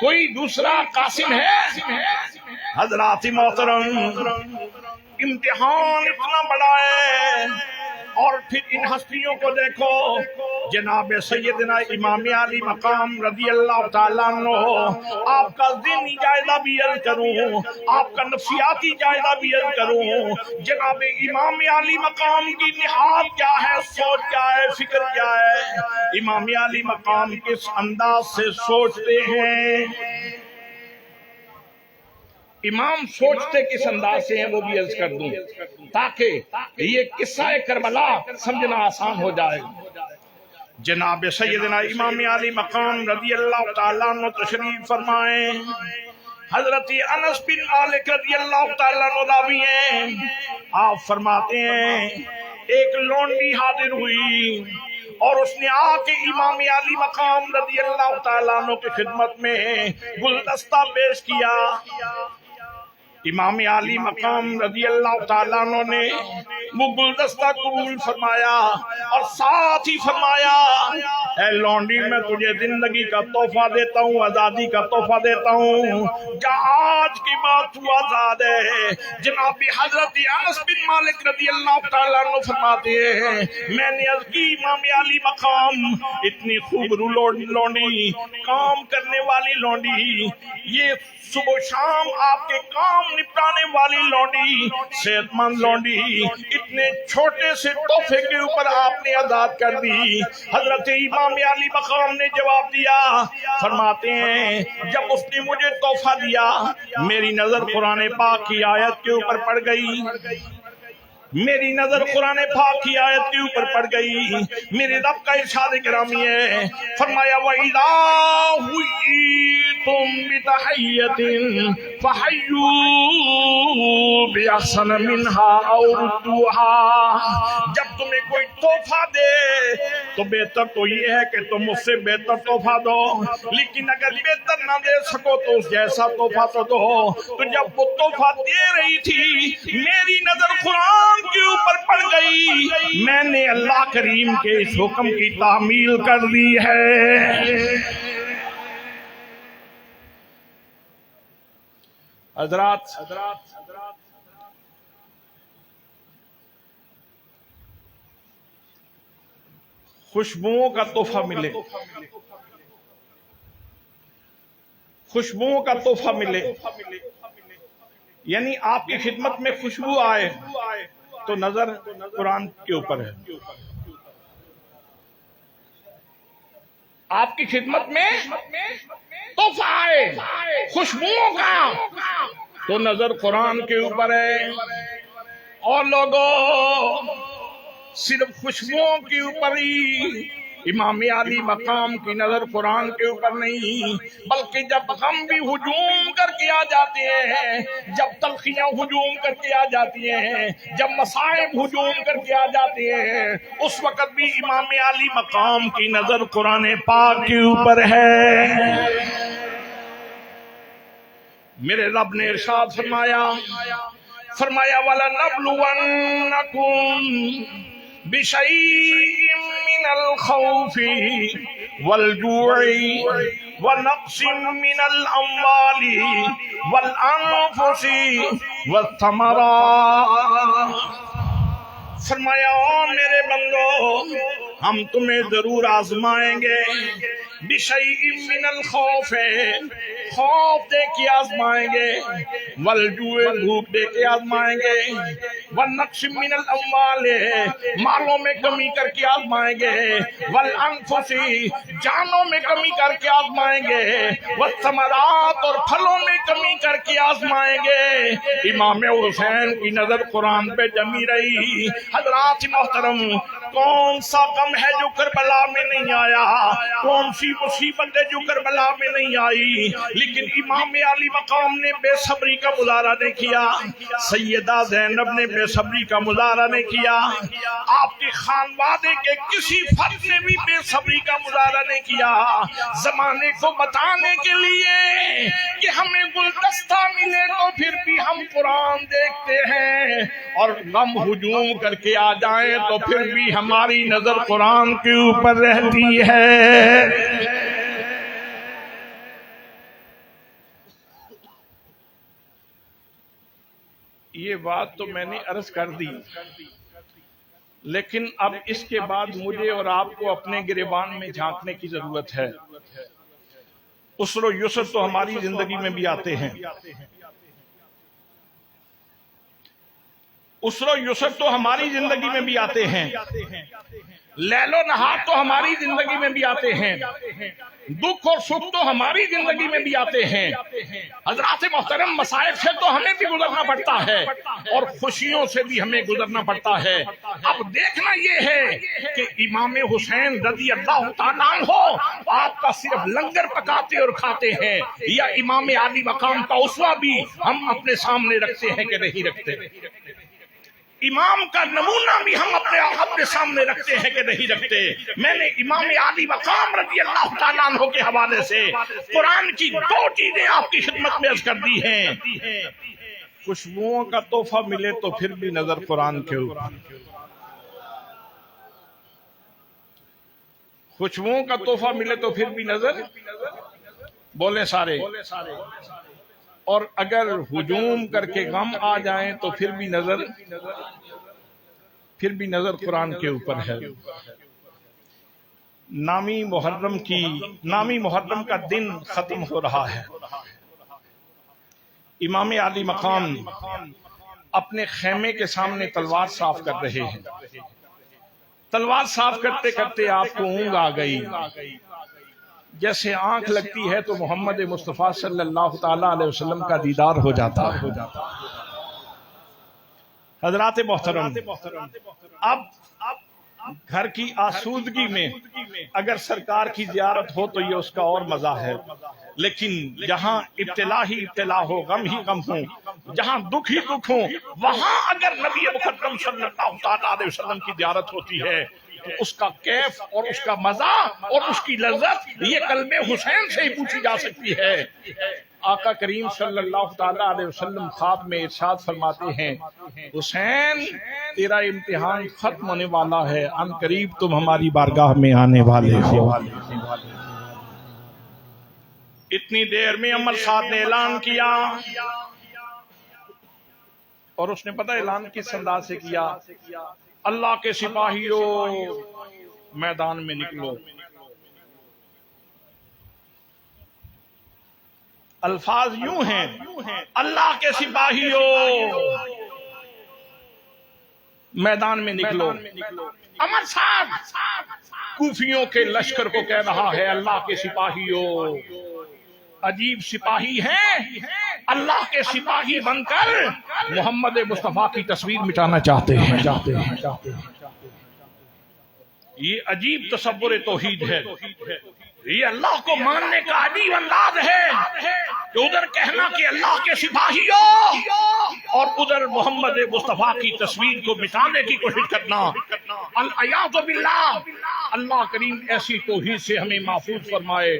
کوئی دوسرا قاسم ہے؟ حضرات محترم، امتحان اتنا بڑا ہے. اور پھر ان ہستیوں کو دیکھو، جناب سیدنا امام علی مقام رضی اللہ تعالیٰ عنہ، آپ کا ذہنی جائزہ بھی عرض کروں، آپ کا نفسیاتی جائزہ بھی عرض کروں. جناب امام علی مقام کی نہاد کیا ہے، سوچ کیا ہے، فکر کیا ہے؟ امام علی مقام کس انداز سے سوچتے ہیں، امام سوچتے کس انداز سے ہیں، وہ بھی عرض کر دوں تاکہ یہ قصہ کربلا سمجھنا آسان ہو جائے. جناب سیدنا امام علی مقام رضی اللہ تعالیٰ عنہ تشریف فرمائیں. حضرت انس بن مالک رضی اللہ تعالیٰ عنہ راوی ہیں. آپ فرماتے ہیں ایک لونڈی حاضر ہوئی اور اس نے آ کے امام علی مقام رضی اللہ تعالیٰ عنہ کی خدمت میں گلدستہ پیش کیا. امام علی مقام رضی اللہ تعالیٰ عنہ نے وہ گلدستہ قبول فرمایا اور ساتھ ہی فرمایا اے لونڈی میں تجھے زندگی کا تحفہ دیتا ہوں، آزادی کا تحفہ دیتا ہوں، جا آج کی بات تو آزاد ہے۔ جناب حضرت انس بن مالک رضی اللہ تعالیٰ عنہ فرماتے ہیں میں نے عرض کی امام علی مقام اتنی خوب لونڈی، کام کرنے والی لونڈی، یہ صبح شام آپ کے کام نپٹانے والی لونڈی، صحت مند لونڈی، اتنے چھوٹے سے تحفے کے اوپر آپ نے آزاد کر دی۔ حضرت امام علی مقام نے جواب دیا، فرماتے ہیں جب اس نے مجھے تحفہ دیا میری نظر قرآن پاک کی آیت کے اوپر پڑ گئی، میری نظر قرآن پاک کی آیت کے اوپر پڑ گئی۔ میرے رب کا ارشاد گرامی ہے، فرمایا وَإِذَا حُيِّيتُم بِتَحِيَّةٍ فَحَيُّوا بِأَحْسَنَ مِنْهَا أَوْ رُدُّوهَا، جب تمہیں کوئی تحفہ دے تو بہتر تو یہ ہے کہ تم اس سے بہتر تحفہ دو، لیکن اگر بہتر نہ دے سکو تو اس جیسا تحفہ تو دو۔ تو جب وہ تحفہ دے رہی تھی میری نظر قرآن کے اوپر پڑ گئی، میں نے اللہ کریم کے اس حکم کی تعمیل کر دی ہے۔ حضرات خوشبوؤں کا تحفہ ملے، خوشبوؤں کا تحفہ ملے، یعنی آپ کی خدمت میں خوشبو آئے تو نظر قرآن کے اوپر ہے، آپ کی خدمت میں تحفہ آئے خوشبوؤں کا تو نظر قرآن کے اوپر ہے۔ اور لوگوں صرف خوشبوؤں کے اوپر ہی امام علی مقام کی نظر قرآن کے اوپر نہیں، بلکہ جب غم بھی ہجوم کر کے آ جاتے ہیں، جب تلخیاں ہجوم کر کے آ جاتی ہیں، جب مصائب ہجوم کر کے آ جاتے ہیں، اس وقت بھی امام علی مقام کی نظر قرآن پاک کے اوپر ہے۔ میرے رب نے ارشاد فرمایا وَلَنَبْلُوَنَّكُمْ بِشَيْءٍ مِّنَ الْخَوْفِ وَالْجُوعِ وَنَقْصٍ مِّنَ الْأَمْوَالِ وَالْأَنفُسِ وَالثَّمَرَاتِ، فرمایا او میرے بندو ہم تمہیں ضرور آزمائیں گے، بِشَيْءٍ مِّنَ الْخَوْفِ خوف دے کے آزمائیں گے، والجوع بھوک دے کے آزمائیں گے، والنقص من الاموال مالوں میں کمی کر کے آزمائیں گے، والانفس جانوں میں کمی کر کے آزمائیں گے، والثمرات اور پھلوں میں کمی کر کے آزمائیں گے۔ امام حسین کی نظر قرآن پہ جمی رہی۔ حضرات محترم کون سا غم ہے جو کربلا میں نہیں آیا، کون سی مصیبت ہے جو کربلا میں نہیں آئی، لیکن امام علی مقام نے بے صبری کا مظاہرہ نہیں کیا، سیدہ زینب نے بے صبری کا مظاہرہ نہیں کیا، آپ کے خانوادے کے کسی فرد نے بھی بے صبری کا مظاہرہ نہیں کیا، زمانے کو بتانے کے لیے کہ ہمیں گلدستہ ملے تو پھر بھی ہم قرآن دیکھتے ہیں، اور غم ہجوم کر کے آ جائیں تو پھر بھی ہماری نظر قرآن کے اوپر رہتی ہے۔ یہ بات تو میں نے عرض کر دی، لیکن اب اس کے بعد مجھے اور آپ کو اپنے گریبان میں جھانکنے کی ضرورت ہے۔ عسر و یسر تو ہماری زندگی میں بھی آتے ہیں، عسر و یسر تو ہماری زندگی میں بھی آتے ہیں، لیل و نہار تو ہماری زندگی میں بھی آتے ہیں، دکھ اور سکھ تو ہماری زندگی میں بھی آتے ہیں۔ حضرات محترم مصائب سے تو ہمیں بھی گزرنا پڑتا ہے اور خوشیوں سے بھی ہمیں گزرنا پڑتا ہے۔ اب دیکھنا یہ ہے کہ امام حسین رضی اللہ تعالیٰ عنہ آپ کا صرف لنگر پکاتے اور کھاتے ہیں، یا امام علی مقام کا اسوہ بھی ہم اپنے سامنے رکھتے ہیں کہ نہیں رکھتے؟ امام کا نمونہ بھی ہم اپنے سامنے رکھتے ہیں کہ نہیں رکھتے؟ میں نے امام علی مقام رضی اللہ تعالیٰ عنہ کے حوالے سے قرآن کی دو چیزیں آپ کی خدمت میں عرض کر دی ہیں۔ خوشبوؤں کا تحفہ ملے تو پھر بھی نظر قرآن کے اوپر، خوشبوؤں کا تحفہ ملے تو پھر بھی نظر، بولیں سارے، اور اگر ہجوم کر کے غم آ جائیں تو پھر بھی نظر قرآن کے اوپر ہے۔ نامی محرم کا دن ختم ہو رہا ہے۔ امام عالی مقام اپنے خیمے کے سامنے تلوار صاف کر رہے ہیں۔ تلوار صاف کرتے کرتے آپ کو اونگ آ گئی، جیسے آنکھ لگتی ہے تو محمد مصطفیٰ صلی اللہ تعالی علیہ وسلم کا دیدار ہو جاتا ہے۔ حضرات محترم، اب گھر کی آسودگی میں اگر سرکار کی زیارت ہو تو یہ اس کا اور مزہ ہے، لیکن جہاں ابتلا ہی ابتلا ہو، غم ہی غم ہو، جہاں دکھ ہی دکھ ہو، وہاں اگر نبی مقدم صلی اللہ تعالی علیہ وسلم کی زیارت ہوتی ہے تو اس کا کیف اور اس کا مزہ اور اس کی لذت یہ قلب حسین سے ہی پوچھی جا سکتی ہے۔ آقا کریم صلی اللہ تعالی علیہ وسلم خواب میں ارشاد فرماتے ہیں، حسین تیرا امتحان ختم ہونے والا ہے، ان قریب تم ہماری بارگاہ میں آنے والے ہو۔ اتنی دیر میں عمر صاحب نے اعلان کیا، اور اس نے پتہ اعلان کس انداز سے کیا؟ اللہ کے سپاہیوں میدان میں نکلو۔ الفاظ یوں ہیں، اللہ کے سپاہیوں میدان میں نکلو۔ عمر صاحب کوفیوں کے لشکر کو کہہ رہا ہے، اللہ کے سپاہیوں، عجیب سپاہی ہیں، اللہ کے سپاہی بن کر محمد مصطفیٰ کی تصویر مٹانا چاہتے ہیں۔ یہ عجیب تصور توحید ہے، یہ اللہ کو ماننے کا عجیب انداز ہے کہ ادھر کہنا کہ اللہ کے سپاہیوں اور ادھر محمد مصطفیٰ کی تصویر کو مٹانے کی کوشش کرنا۔ العیاذ باللہ، اللہ کریم ایسی توحید سے ہمیں محفوظ فرمائے۔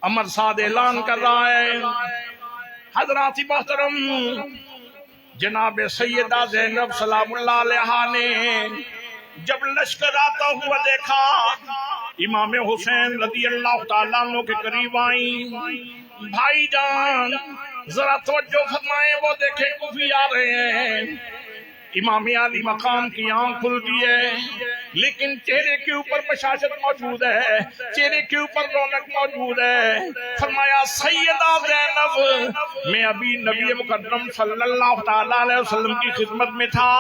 عمر صاد اعلان کر رہا ہے، حضرات محترم، جناب سیدہ زینب سلام اللہ علیہا نے جب لشکر آتا ہوا دیکھا، امام حسین رضی اللہ تعالیٰ عنہ کے قریب آئیں، بھائی جان ذرا توجہ فرمائیں، وہ دیکھیں کوفی آ رہے ہیں۔ امام عالی مقام کی آنکھ کھلتی ہے، لیکن چہرے کے اوپر بشاشت موجود ہے، چہرے کے اوپر رونق موجود ہے۔ فرمایا، سیدہ زینب، میں ابھی نبی مقدم صلی اللہ تعالی علیہ وسلم کی خدمت میں تھا،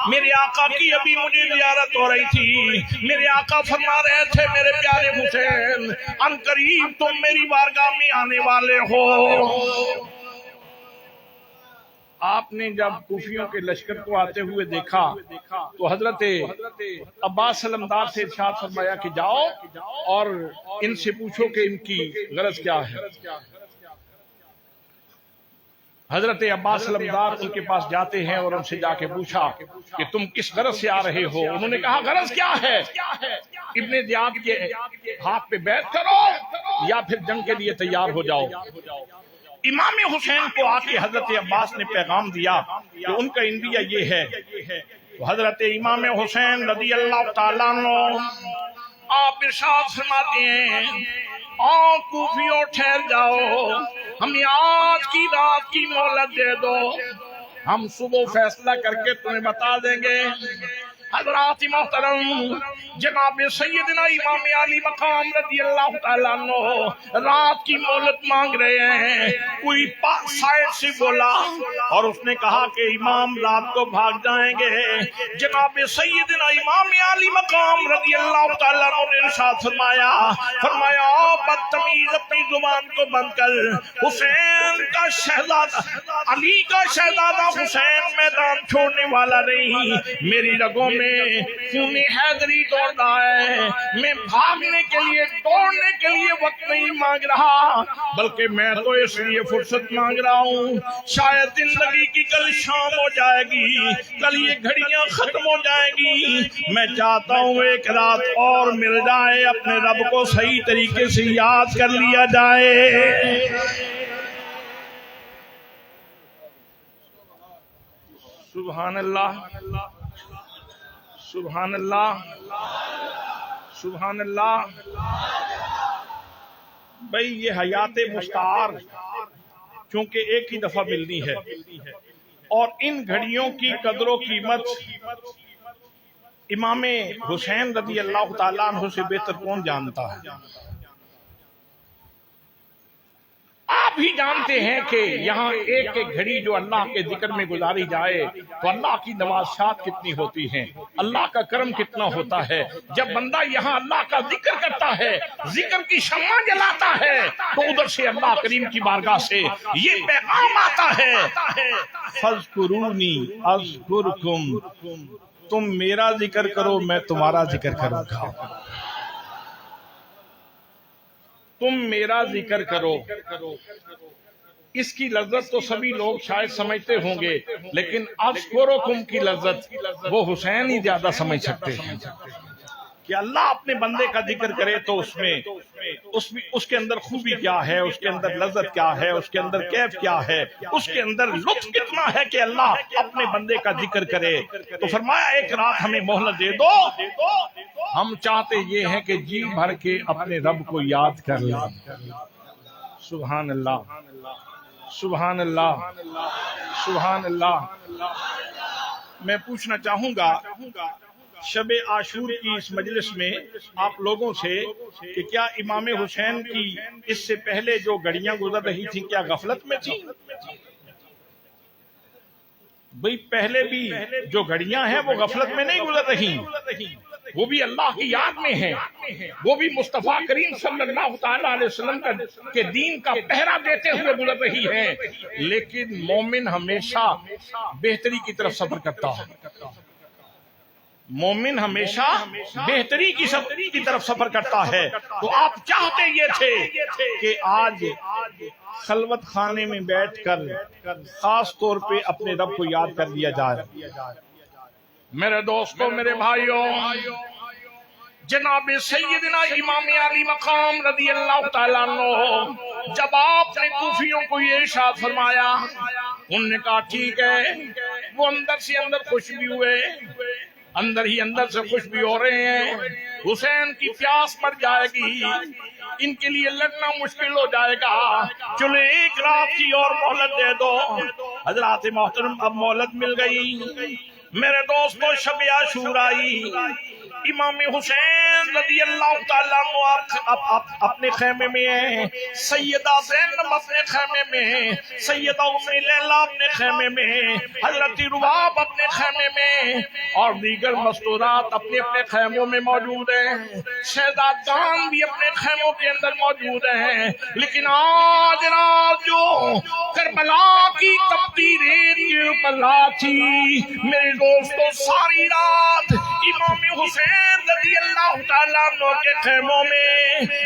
میرے آقا کی ابھی مجھے زیارت ہو رہی تھی، میرے آقا فرما رہے تھے، میرے پیارے حسین ان قریب تم میری بارگاہ میں آنے والے ہو۔ آپ نے جب کوفیوں کے لشکر کو آتے ہوئے دیکھا تو حضرت عباس علمدار سے ارشاد فرمایا کہ جاؤ اور ان سے پوچھو کہ ان کی غرض کیا ہے۔ حضرت عباس علمدار ان کے پاس جاتے ہیں اور ان سے جا کے پوچھا کہ تم کس غرض سے آ رہے ہو؟ انہوں نے کہا، غرض کیا ہے؟ ابن زیاد کے ہاتھ پہ بیعت کرو یا پھر جنگ کے لیے تیار ہو جاؤ۔ امام حسین کو آ کے حضرت عباس نے پیغام دیا کہ ان کا اندیہ یہ ہے۔ تو حضرت امام حسین رضی اللہ تعالیٰ عنہ آپ ارشاد فرماتے ہیں، کوفیوں ٹھہر جاؤ، ہمیں آج کی رات کی مہلت دے دو، ہم صبح فیصلہ کر کے تمہیں بتا دیں گے۔ حضرات محترم، جناب سیدنا امام عالی مقام رضی اللہ تعالیٰ عنہ رات کی مہلت مانگ رہے ہیں۔ کوئی سائڈ سے بولا اور اس نے کہا کہ امام رات کو بھاگ جائیں گے۔ جناب سیدنا امام عالی مقام رضی اللہ تعالیٰ عنہ نے ارشاد فرمایا بدتمیز اپنی زبان کو بند کر، حسین کا شہزادہ، علی کا شہزادہ حسین میدان چھوڑنے والا نہیں، میری رگوں میں خون حیدری دوڑ رہا ہے، میں بھاگنے کے لیے دوڑنے کے لیے وقت نہیں مانگ رہا، بلکہ میں تو اس لیے فرصت مانگ رہا ہوں، شاید زندگی کی کل شام ہو جائے گی، کل یہ گھڑیاں ختم ہو جائیں گی، میں چاہتا ہوں ایک رات اور مل جائے، اپنے رب کو صحیح طریقے سے یاد کر لیا جائے۔ سبحان اللہ، سبحان اللہ، سبحان اللہ۔ بھئی یہ حیات مستعار چونکہ ایک ہی دفعہ ملنی ہے، اور ان گھڑیوں کی قدر و قیمت امام حسین رضی اللہ تعالیٰ عنہ سے بہتر کون جانتا ہے؟ آپ ہی جانتے ہیں کہ یہاں ایک ایک گھڑی جو اللہ کے ذکر میں گزاری جائے تو اللہ کی نوازشات کتنی ہوتی ہیں، اللہ کا کرم کتنا ہوتا ہے۔ جب بندہ یہاں اللہ کا ذکر کرتا ہے، ذکر کی شمع جلاتا ہے، تو ادھر سے اللہ کریم کی بارگاہ سے یہ پیغام آتا ہے، فَاذْكُرُونِي أَذْكُرْكُمْ، تم میرا ذکر کرو میں تمہارا ذکر کروں گا، تم میرا ذکر کرو۔ اس کی لذت تو سبھی لوگ شاید سمجھتے ہوں گے، لیکن اذکرکم کی لذت وہ حسین ہی زیادہ سمجھ سکتے ہیں کہ اللہ اپنے بندے کا ذکر کرے تو اس کے اندر خوبی کیا ہے، اس کے اندر لذت کیا ہے، اس کے اندر کیف کیا ہے، اس کے اندر لطف کتنا ہے کہ اللہ اپنے بندے کا ذکر کرے۔ تو فرمایا ایک رات ہمیں مہلت دے دو، ہم چاہتے یہ ہیں کہ جی بھر کے اپنے رب کو یاد کر لیں۔ سبحان اللہ، سبحان اللہ، سبحان اللہ۔ میں پوچھنا چاہوں گا شب عاشور کی اس مجلس میں آپ لوگوں سے کہ کیا امام حسین کی اس سے پہلے جو گھڑیاں گزر رہی تھیں کیا غفلت میں تھیں؟ بھئی پہلے بھی جو گھڑیاں ہیں وہ غفلت میں نہیں گزر رہی، وہ بھی اللہ کی یاد میں ہیں، وہ بھی مصطفیٰ کریم صلی اللہ تعالی علیہ وسلم کے دین کا پہرا دیتے ہوئے گزر رہی ہیں۔ لیکن مومن ہمیشہ بہتری کی طرف سفر کرتا ہے، مومن ہمیشہ بہتری کی طرف سفر کرتا ہے۔ تو آپ چاہتے یہ تھے کہ آج خلوت خانے میں بیٹھ کر خاص طور پہ اپنے رب کو یاد کر لیا جائے۔ میرے دوستوں، میرے بھائیوں، جناب سیدنا امام علی مقام رضی اللہ تعالیٰ عنہ جب آپ نے کوفیوں کو یہ ارشاد فرمایا، انہوں نے کہا ٹھیک ہے، وہ اندر سے اندر خوش بھی ہوئے، اندر ہی اندر سے خوش بھی ہو رہے ہیں، حسین کی پیاس مر جائے گی، ان کے لیے لڑنا مشکل ہو جائے گا، چلو ایک رات کی اور مہلت دے دو۔ حضرات محترم اب مہلت مل گئی۔ میرے دوستو، شب عاشور آئی، امام حسین رضی اللہ تعالیٰ عنہ اپنے خیمے میں ہیں، سیدہ زینب اپنے خیمے میں، سیدہ ام لیلہ اپنے خیمے میں، حضرت رباب اپنے خیمے میں، اور دیگر مستورات اپنے اپنے خیموں میں موجود ہیں، شہزادگان بھی اپنے خیموں کے اندر موجود ہیں۔ لیکن آج رات جو کربلا کی تپتی ریت کے اوپر رات تھی، میرے دوستو، ساری رات امام حسین رضی اللہ تعالیٰ عنہ کے خیموں میں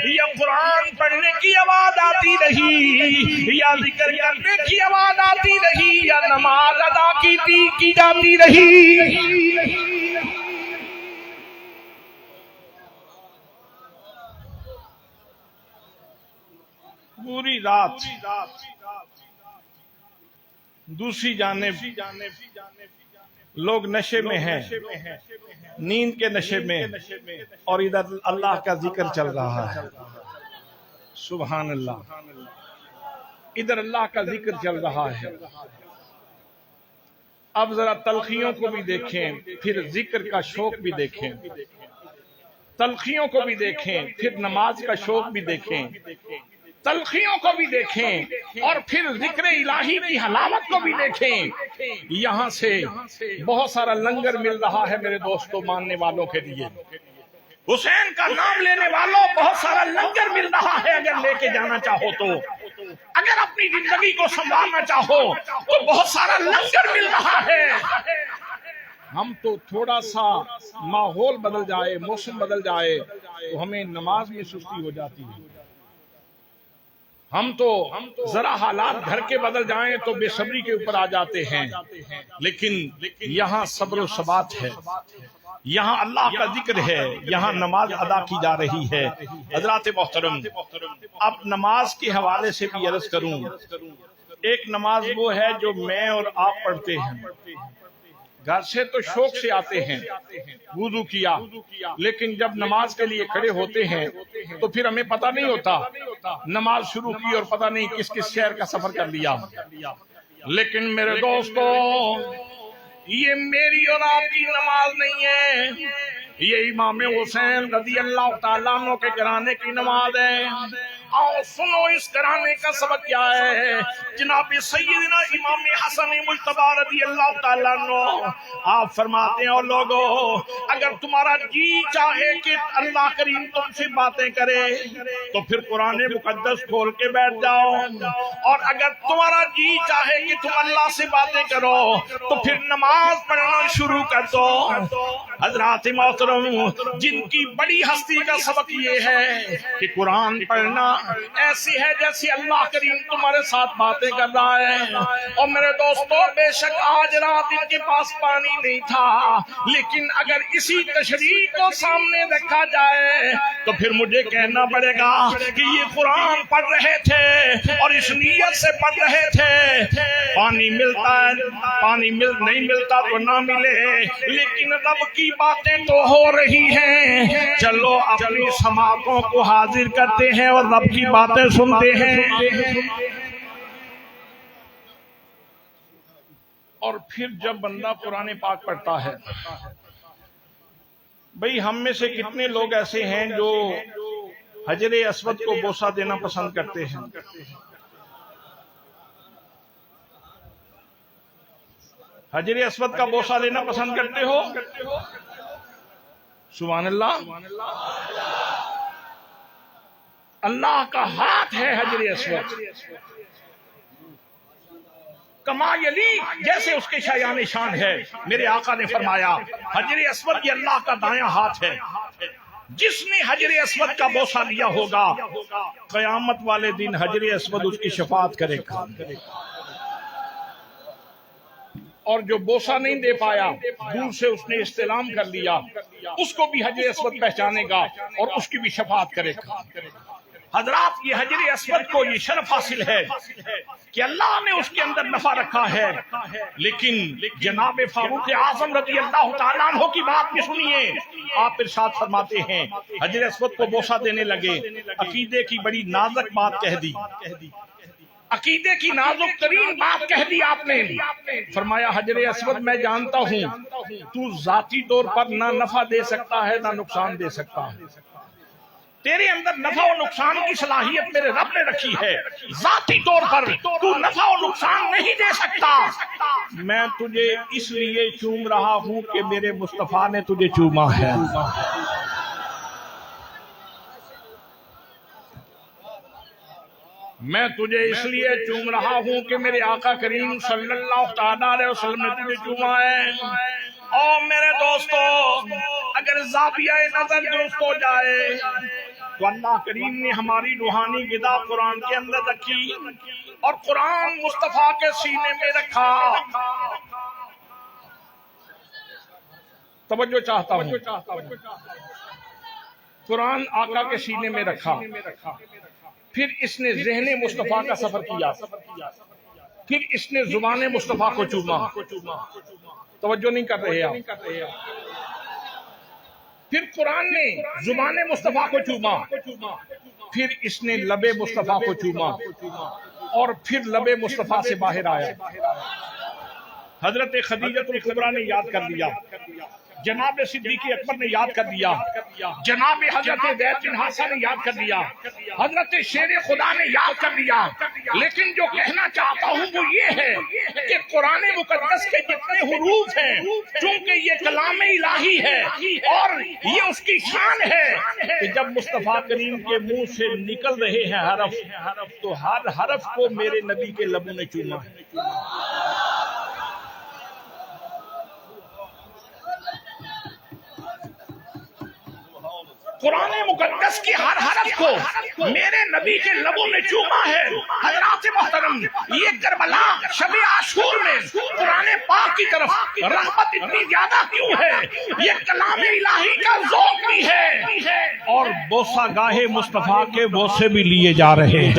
یا قرآن پڑھنے کی آواز آتی رہی، یا ذکر کرنے کی آواز آتی رہی، یا نماز ادا کی جاتی رہی۔ پوری رات دوسری جانب لوگ نشے میں ہیں، نیند کے نشے میں، اور ادھر اللہ کا ذکر چل رہا ہے۔ سبحان اللہ، ادھر اللہ کا ذکر چل رہا ہے۔ اب ذرا تلخیوں کو بھی دیکھیں، پھر ذکر کا شوق بھی دیکھیں، تلخیوں کو بھی دیکھیں، پھر نماز کا شوق بھی دیکھیں، تلخیوں کو بھی دیکھیں، اور پھر ذکر الہی کی حلاوت کو بھی دیکھیں۔ یہاں سے بہت سارا لنگر مل رہا ہے میرے دوستوں، ماننے والوں کے لیے، حسین کا نام لینے والوں بہت سارا لنگر مل رہا ہے۔ اگر لے کے جانا چاہو تو، اگر اپنی زندگی کو سنبھالنا چاہو تو بہت سارا لنگر مل رہا ہے۔ ہم تو تھوڑا سا ماحول بدل جائے، موسم بدل جائے تو ہمیں نماز میں سستی ہو جاتی ہے، ہم تو ذرا حالات گھر کے بدل جائیں تو بے صبری کے اوپر آ جاتے ہیں۔ لیکن یہاں صبر و ثبات ہے، یہاں اللہ کا ذکر ہے، یہاں نماز ادا کی جا رہی ہے۔ حضرات محترم، اب نماز کے حوالے سے بھی عرض کروں، ایک نماز وہ ہے جو میں اور آپ پڑھتے ہیں، گھر سے تو شوق سے آتے ہیں، وضو کیا، لیکن جب نماز کے لیے کھڑے ہوتے ہیں تو پھر ہمیں پتہ نہیں ہوتا، نماز شروع کی اور پتہ نہیں کس کس شہر کا سفر کر لیا۔ لیکن میرے دوستو، یہ میری اور آپ کی نماز نہیں ہے، یہ امام حسین رضی اللہ تعالیٰ عنہ کے گھرانے کی نماز ہے۔ آؤ سنو اس گھرانے کا سبق کیا ہے۔ جناب سیدنا امام حسن مجتبی رضی اللہ تعالیٰ عنہ آپ فرماتے ہیں، اور لوگوں اگر تمہارا جی چاہے کہ اللہ کریم تم سے باتیں کرے تو پھر قرآن مقدس کھول کے بیٹھ جاؤ، اور اگر تمہارا جی چاہے کہ تم اللہ سے باتیں کرو تو پھر نماز پڑھنا شروع کر دو۔ حضرات محترم، جن کی بڑی ہستی کا سبق یہ ہے کہ قرآن پڑھنا ایسی ہے جیسے اللہ کریم تمہارے ساتھ باتیں کر رہا ہے۔ اور میرے دوستو، بے شک آج رات ان کے پاس پانی نہیں تھا، لیکن اگر اسی تشریح کو سامنے رکھا جائے تو پھر مجھے کہنا پڑے گا کہ یہ قرآن پڑھ رہے تھے اور اس نیت سے پڑھ رہے تھے۔ پانی ملتا ہے، پانی نہیں ملتا تو نہ ملے، لیکن رب کی باتیں تو ہو رہی ہیں۔ چلو اپنی سماعتوں کو حاضر کرتے ہیں اور رب کی باتیں سنتے ہیں۔ اور پھر جب بندہ قرآن پاک پڑھتا ہے، بھئی ہم میں سے کتنے لوگ ایسے ہیں جو حجر اسود کو بوسہ دینا پسند کرتے ہیں؟ حجر اسود کا بوسہ لینا پسند کرتے ہو؟ سبحان اللہ۔ اللہ کا ہاتھ ہے حجر اسود، کما یلیق، جیسے اس کے شایان شان ہے۔ میرے آقا نے فرمایا حجر اسود یہ اللہ کا دایاں ہاتھ ہے، جس نے حجر اسود کا بوسہ لیا ہوگا قیامت والے دن حجر اسود اس کی شفاعت کرے گا، اور جو بوسہ نہیں دے پایا، دور سے اس نے استلام کر لیا، اس کو بھی حجر اسود پہچانے گا اور اس کی بھی شفاعت کرے گا۔ حضرات، یہ حجر اسود کو یہ شرف حاصل ہے کہ اللہ نے اس کے اندر نفع رکھا ہے، لیکن جناب فاروق اعظم رضی اللہ تعالیٰ عنہ کی بات بھی سنیے۔ آپ ارشاد فرماتے ہیں حجر اسود کو بوسہ دینے لگے، عقیدے کی بڑی نازک بات کہہ دی، عقیدے کی نازک ترین بات کہہ دی آپ نے۔ فرمایا حجر اسود میں جانتا ہوں تو ذاتی طور پر نہ نفع دے سکتا ہے نہ نقصان دے سکتا ہے، تیرے اندر نفع و نقصان کی صلاحیت میرے رب نے رکھی ہے، ذاتی طور پر تو نفع و نقصان نہیں دے سکتا، میں تجھے اس لیے چوم رہا ہوں کہ میرے مصطفیٰ نے تجھے چوما ہے۔ میں تجھے اس لیے چوم رہا ہوں کہ میرے آقا کریم صلی اللہ تعالیٰ علیہ وسلم نے تجھے چوما ہے۔ اور میرے دوستو، اگر زاویہ نظر درست ہو جائے تو اللہ کریم نے ہماری روحانی غذا قرآن کے اندر رکھی اور قرآن مصطفیٰ کے سینے میں رکھا۔ توجہ چاہتا ہوں، قرآن آقا کے سینے میں رکھا، پھر اس نے ذہن مصطفیٰ کا سفر کیا، پھر اس نے زبان مصطفیٰ کو چوما۔ توجہ نہیں کر رہے آپ؟ پھر قرآن نے زبان مصطفیٰ کو چوما، پھر اس نے لب مصطفیٰ کو چوما، اور پھر لب مصطفیٰ سے باہر آیا۔ حضرت خدیجہ الکبریٰ نے یاد کر لیا، جناب صدیق اکبر نے یاد کر دیا، جناب حضرت زید بن حارثہ نے یاد کر دیا، حضرت شیر خدا نے یاد کر دیا۔ لیکن جو کہنا چاہتا ہوں وہ یہ ہے کہ قرآن مقدس کے جتنے حروف ہیں، چونکہ یہ کلام الہی ہے اور یہ اس کی شان ہے کہ جب مصطفیٰ کریم کے منہ سے نکل رہے ہیں حرف، تو ہر حرف کو میرے نبی کے لبوں نے چوما ہے۔ قرآن مقدس کی ہر حرف کو میرے نبی کے لبوں نے چوما ہے۔ حضرات محترم، یہ کربلا شب عاشور میں قرآن پاک کی طرف رغبت اتنی زیادہ کیوں ہے؟ یہ کلام الہی کا ذوق بھی ہے، اور بوسہ گاہ مصطفیٰ کے بوسے بھی لیے جا رہے ہیں۔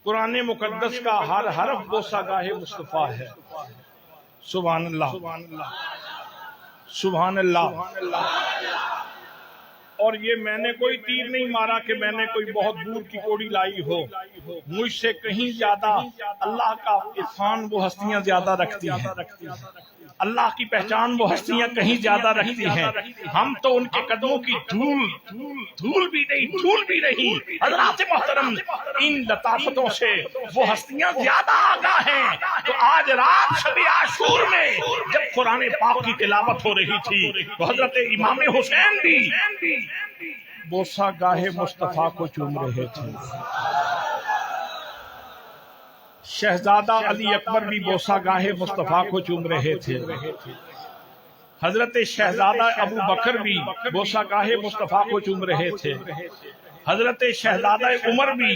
قرآن مقدس کا ہر حرف بوسہ گاہ مصطفیٰ ہے. سبحان اللہ سبحان اللہ. اور یہ میں نے کوئی تیر نہیں مارا کہ میں نے کوئی بہت دور کی کوڑی لائی ہو. مجھ سے کہیں زیادہ اللہ کا عرفان وہ ہستیاں زیادہ رکھتی ہیں. اللہ کی پہچان وہ ہستیاں کہیں زیادہ رکھتی ہیں. ہم تو ان کے قدموں کی دھول بھی نہیں. حضرات محترم ان لطافتوں سے وہ ہستیاں زیادہ آگاہ ہیں. تو آج رات شب عاشور میں جب قرآن پاک کی تلاوت ہو رہی تھی تو حضرت امام حسین بھی بوسہ گاہ مصطفیٰ کو چوم رہے تھے. شہزادہ علی اکبر بھی بوسہ گاہ مصطفیٰ کو چوم رہے تھے. حضرت شہزادہ ابو بکر بھی بوسہ گاہ مصطفیٰ کو چوم رہے تھے. حضرت شہزادہ عمر بھی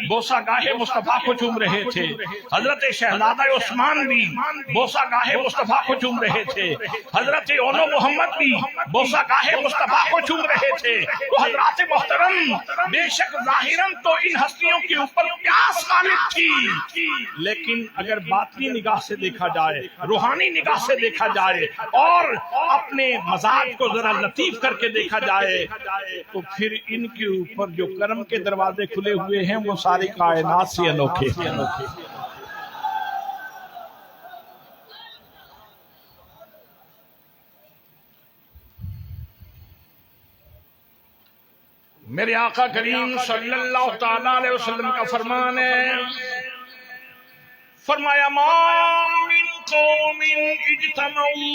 بوسہ گاہ مصطفیٰ کو چوم رہے تھے. حضرت شہزادہ عثمان بھی بوسہ گاہ مصطفیٰ کو چوم رہے تھے. حضرت اونو محمد بھی بوسہ گاہ مصطفیٰ کو چوم رہے تھے. تو حضرات محترم بے شک ظاہراً تو ان ہستیوں کے اوپر پیاس غالب تھی، لیکن اگر باطنی نگاہ سے دیکھا جائے، روحانی نگاہ سے دیکھا جائے اور اپنے مزاج کو ذرا لطیف کر کے دیکھا جائے تو پھر ان کے اوپر جو کرم کے دروازے کھلے ہوئے ہیں وہ ساری کائنات سے انوکھے. میرے آقا کریم صلی اللہ تعالی علیہ وسلم کا فرمان ہے، فرمایا ما من قوم اجتمعوا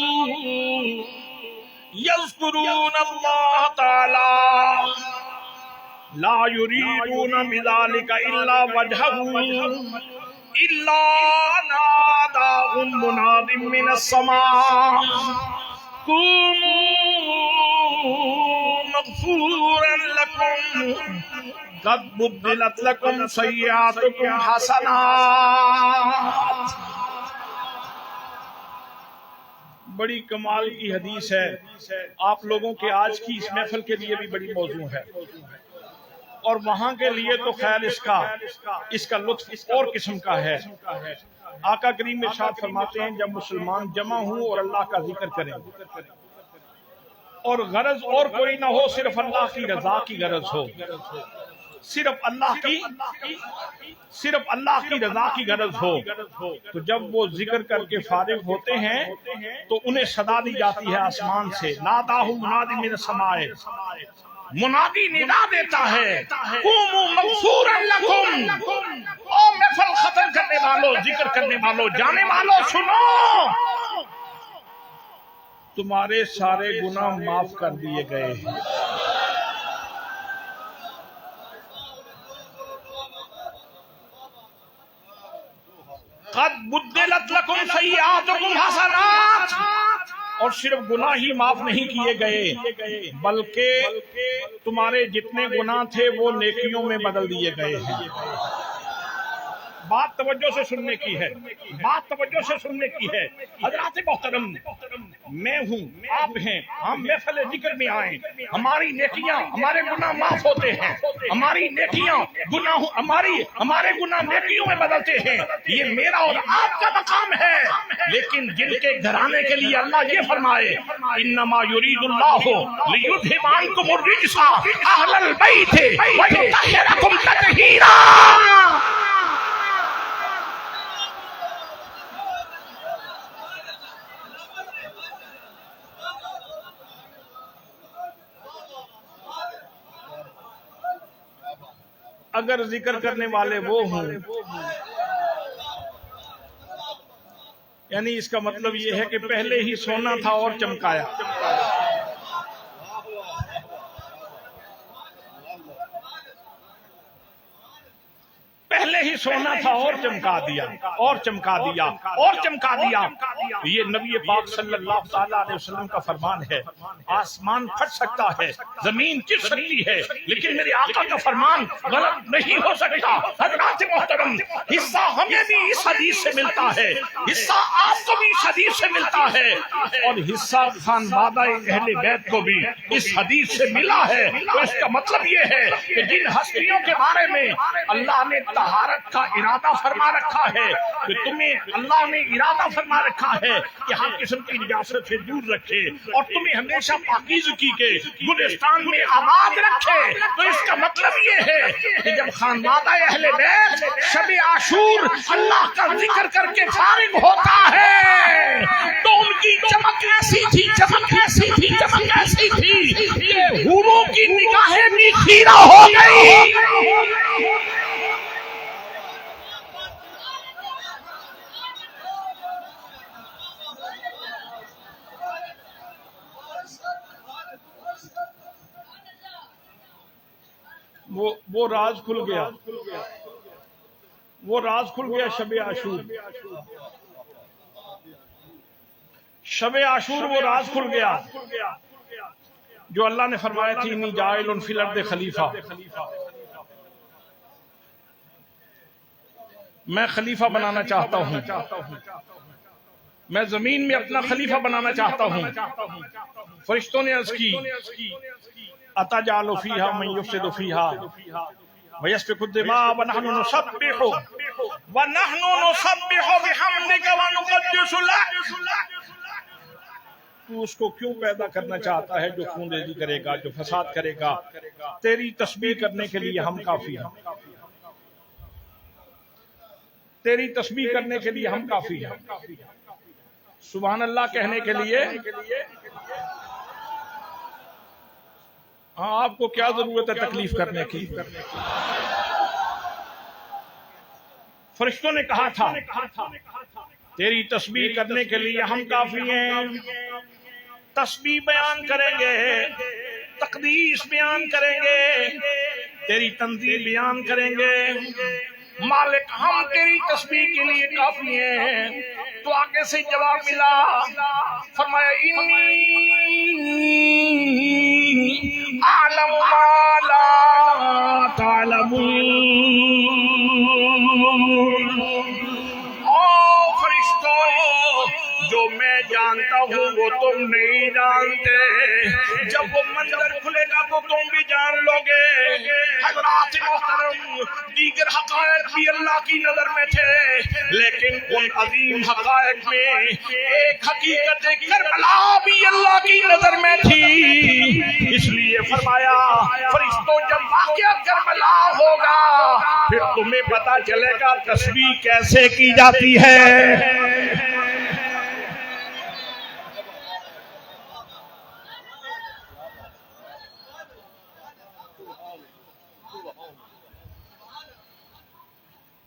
یذکرون اللہ تعالی لا یریدون بذلک الا وجہہ الا ناداهم مناد من السماء قوموا مغفورا لکم قد بدلت لکم سیئاتکم حسنات. بڑی کمال کی حدیث ہے. آپ لوگوں کے آج کی اس محفل کے لیے بھی بڑی موضوع ہے اور وہاں کے لیے تو خیر اس کا لطف اور قسم کا ہے. آقا کریم ارشاد فرماتے ہیں جب مسلمان جمع ہوں اور اللہ کا ذکر کریں اور غرض اور کوئی نہ ہو، صرف اللہ کی رضا کی غرض ہو، صرف اللہ کی رضا کی غرض ہو، تو جب وہ ذکر کر کے فارغ ہوتے ہیں تو انہیں صدا دی جاتی ہے آسمان سے، ناداہم منادی من السماء، منادی ندا دیتا ہے قوموا مغفورا لکم، او محفل ختم کرنے والوں، ذکر کرنے والوں، جانے والوں سنو، تمہارے سارے گناہ معاف کر دیے گئے ہیں. قد بدلت لکم سیئاتکم حسنات، اور صرف گناہ ہی معاف نہیں کیے گئے بلکہ تمہارے جتنے گناہ تھے وہ نیکیوں میں بدل دیے گئے ہیں. بات توجہ سے سننے کی ہے، بات توجہ سے سننے کی ہے. حضرات محترم، میں ہوں، آپ ہیں، ہم محفل ذکر میں آئیں، ہماری نیکیاں، ہمارے گناہ معاف ہوتے ہیں، ہماری نیکیاں ہمارے گناہ نیکیوں میں بدلتے ہیں. یہ میرا اور آپ کا مقام ہے. لیکن جن کے گھرانے کے لیے اللہ یہ فرمائے انما یرید اللہ لیذھب عنکم الرجس اہل البیت ویطہرکم تطہیرا، اگر ذکر کرنے والے وہ ہوں، یعنی اس کا مطلب یہ ہے کہ پہلے ہی سونا تھا اور چمکایا. پہلے ہی سونا تھا اور چمکا دیا اور چمکا دیا اور چمکا دیا. یہ نبی پاک صلی اللہ تعالی علیہ وسلم کا فرمان ہے. آسمان پھٹ سکتا ہے، زمین گر سکتی ہے، لیکن میرے آقا کا فرمان غلط نہیں ہو سکتا. حضرات محترم، حصہ ہمیں بھی اس حدیث سے ملتا ہے، حصہ آپ کو بھی اس حدیث سے ملتا ہے، اور حصہ خانوادہ اہل بیت کو بھی اس حدیث سے ملا ہے. تو اس کا مطلب یہ ہے کہ جن ہستیوں کے بارے میں اللہ نے طہارت طہارت کا ارادہ فرما رکھا ہے کہ تمہیں اللہ نے ارادہ فرما رکھا ہے کہ ہر قسم کی نجاست سے دور رکھے اور تمہیں ہمیشہ پاکیزگی کے گلستان میں آباد رکھے، تو اس کا مطلب یہ ہے کہ جب خاندان اہل بیت شب عاشور اللہ کا ذکر کر کے فارغ ہوتا ہے تو ان کی چمک ایسی تھی، چمک ایسی تھی، چمک ایسی تھی کہ حوروں کی نگاہیں بھی خیرہ ہو گئی۔ وہ راز کھل گیا، وہ راز کھل گیا شب عاشور، شب عاشور وہ راز کھل گیا جو اللہ نے فرمایا تھی انی جاعل فی الارض خلیفہ، میں خلیفہ بنانا چاہتا ہوں، میں زمین میں اپنا خلیفہ بنانا چاہتا ہوں۔ فرشتوں نے عرض کی اتجعل فیہا من یفسد فیہا ویسفک الدماء ونحن نسبح بحمدک ونقدس لک، تو اس کو کیوں پیدا کرنا چاہتا ہے جو خون ریزی کرے گا، جو فساد کرے گا؟ تیری تسبیح کرنے کے لیے ہم کافی ہیں، تیری تسبیح کرنے کے لیے ہم کافی ہیں، سبحان اللہ کہنے کے لیے ہاں آپ کو کیا ضرورت ہے تکلیف کرنے کی؟ فرشتوں نے کہا تھا تیری تسبیح کرنے کے لیے ہم کافی ہیں، تسبیح بیان کریں گے، تقدیس بیان کریں گے، تیری تنزیل بیان کریں گے، مالک ہم تیری تسبیح کے لیے کافی ہیں۔ تو آگے سے جواب ملا، فرمایا انی اعلم ما لا تعلمون، او فرشتوں جو میں جانتا ہوں وہ تم نہیں جانتے، جب وہ منظر کھلے گا تو تم بھی جان لو گے۔ حضرات محترم، دیگر حقائق بھی اللہ کی نظر میں تھے، لیکن ان عظیم حقائق میں ایک حقیقت کربلا بھی اللہ کی نظر میں تھی، اس لیے فرمایا فرشتوں جب واقعہ کربلا ہوگا پھر تمہیں پتا چلے گا تسبیح کیسے کی جاتی ہے۔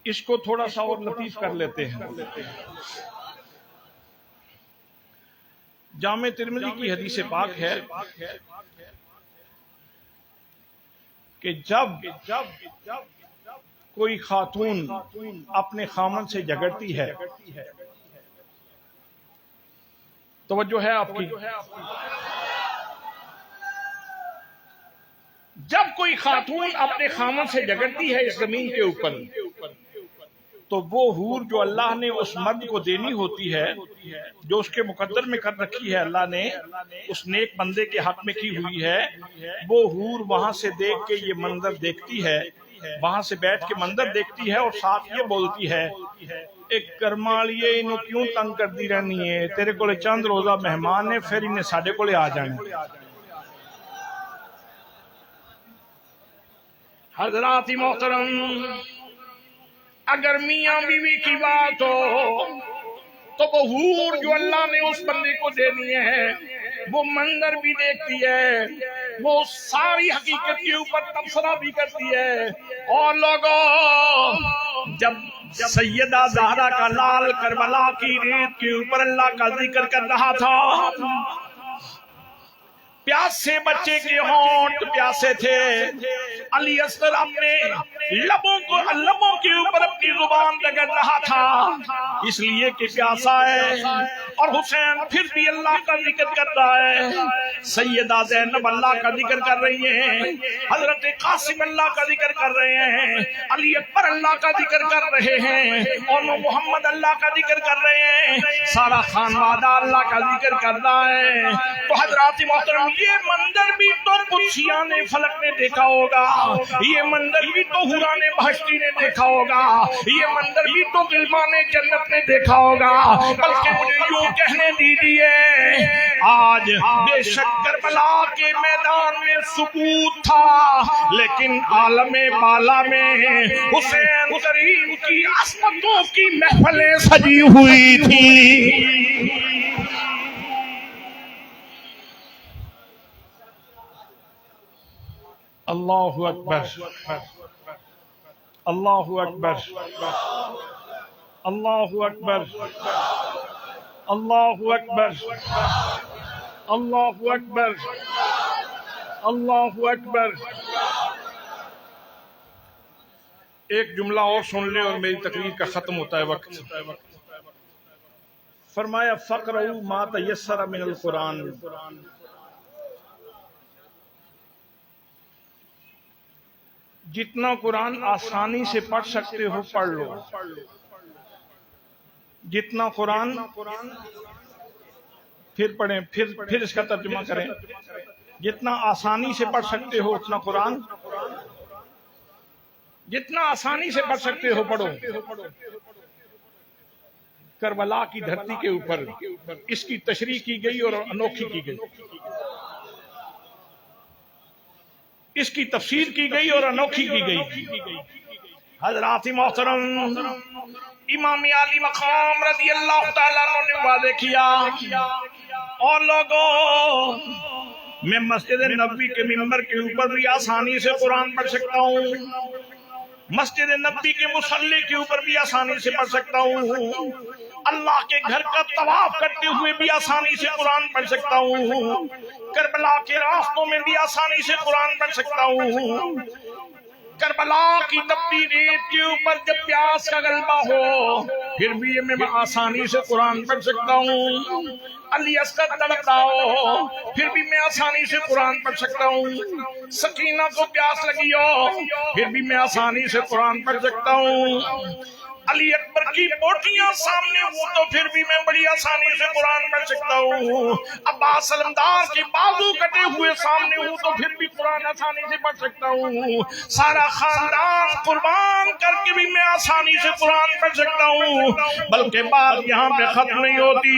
اس کو تھوڑا سا اور لطیف کر لیتے ہیں۔ جامع ترمذی کی حدیث پاک ہے کہ جب کوئی خاتون اپنے خامن سے جھگڑتی ہے، توجہ ہے آپ کی، جب کوئی خاتون اپنے خامن سے جھگڑتی ہے اس زمین کے اوپر، تو وہ حور جو اللہ نے اس مرد کو دینی ہوتی ہے، جو اس کے مقدر میں کر رکھی ہے، اللہ نے اس نیک بندے کے حق میں کی ہوئی ہے، وہ حور وہاں سے دیکھ کے یہ منظر دیکھتی ہے، وہاں سے بیٹھ کے منظر دیکھتی ہے اور ساتھ یہ بولتی ہے ایک کرمالیے انہوں کیوں تنگ کر دی رہنی ہے، تیرے کو چند روزہ مہمان ہے پھر انہیں ساڑھے کو لے آ جانے۔ حضرات محترم، اگر میاں بیوی کی بات ہو تو وہ حور جو اللہ نے اس بندے کو دینی ہے وہ منظر بھی دیکھتی ہے، وہ ساری حقیقت کے اوپر تبصرہ بھی کرتی ہے۔ اور لوگوں، جب سیدہ زہرا کا لال کربلا کی ریت کے اوپر اللہ کا ذکر کر رہا تھا، پیاسے بچے کے ہونٹ پیاسے تھے، علی اصغر اپنے لبوں کے اوپر اپنی زبان رگڑ رہا تھا، اس لیے کہ پیاسا ہے، اور حسین پھر بھی اللہ کا ذکر کر رہا ہے، سیدہ زینب اللہ کا ذکر کر رہی ہیں، حضرت قاسم اللہ کا ذکر کر رہے ہیں، علی اکبر اللہ کا ذکر کر رہے ہیں، اور محمد اللہ کا ذکر کر رہے ہیں، سارا خانوادہ اللہ کا ذکر کر رہا ہے۔ تو حضرات محترم، یہ منظر بھی تو قدسیان فلک نے دیکھا ہوگا، یہ منظر بھی تو حوران بہشتی نے دیکھا دیکھا ہوگا، یہ منظر بھی تو غلمان جنت نے دیکھا ہوگا، بلکہ مجھے یوں کہنے دیجیے آج بے شک کربلا کے میدان میں سکوت تھا، لیکن عالم بالا میں حسین کریم کی عصمتوں کی محفلیں سجی ہوئی تھی۔ اللہ اکبر، اللہ اکبر، اللہ اکبر، اللہ اکبر، اللہ اکبر، اللہ اکبر۔ ایک جملہ اور سن لے اور میری تقریر کا ختم ہوتا ہے وقت۔ فرمایا فقرؤ ما تیسر من القرآن، جتنا قرآن آسانی سے پڑھ سکتے ہو پڑھ لو، جتنا قرآن پھر پڑھیں، پھر اس کا ترجمہ کریں، جتنا آسانی سے پڑھ سکتے ہو اتنا قرآن، جتنا آسانی سے پڑھ سکتے ہو پڑھو۔ کربلا کی دھرتی کے اوپر اس کی تشریح کی گئی اور انوکھی کی گئی، اس کی تفسیر کی گئی اور انوکھی کی گئی۔ حضرات محترم امام علی مقام رضی اللہ تعالیٰ عنہ نے واضح کیا، اور لوگوں میں مسجد نبوی کے منبر کے اوپر بھی آسانی سے قرآن پڑھ سکتا ہوں، مسجد نبوی کے مصلی کے اوپر بھی آسانی سے پڑھ سکتا ہوں، اللہ کے گھر کا طواف کرتے ہوئے بھی آسانی سے قرآن پڑھ سکتا ہوں، کربلا کے راستوں میں بھی آسانی سے قرآن پڑھ سکتا ہوں۔ کربلا کی تپتی ریت کے اوپر جب پیاس کا غلبہ ہو پھر بھی میں آسانی سے قرآن پڑھ سکتا ہوں، علی اصغر تڑپتا ہو پھر بھی میں آسانی سے قرآن پڑھ سکتا ہوں، سکینہ کو پیاس لگی ہو پھر بھی میں آسانی سے قرآن پڑھ سکتا ہوں، علی اکبر کی بوٹیاں سامنے ہو تو پھر بھی میں بڑی آسانی سے قرآن پڑھ سکتا ہوں، عباس علمدار کے بازو کٹے ہوئے سامنے ہوں تو پھر بھی قرآن آسانی سے پڑھ سکتا ہوں، سارا خاندان قربان کر کے بھی میں آسانی سے قرآن پڑھ سکتا ہوں۔ بلکہ بات یہاں پہ ختم نہیں ہوتی،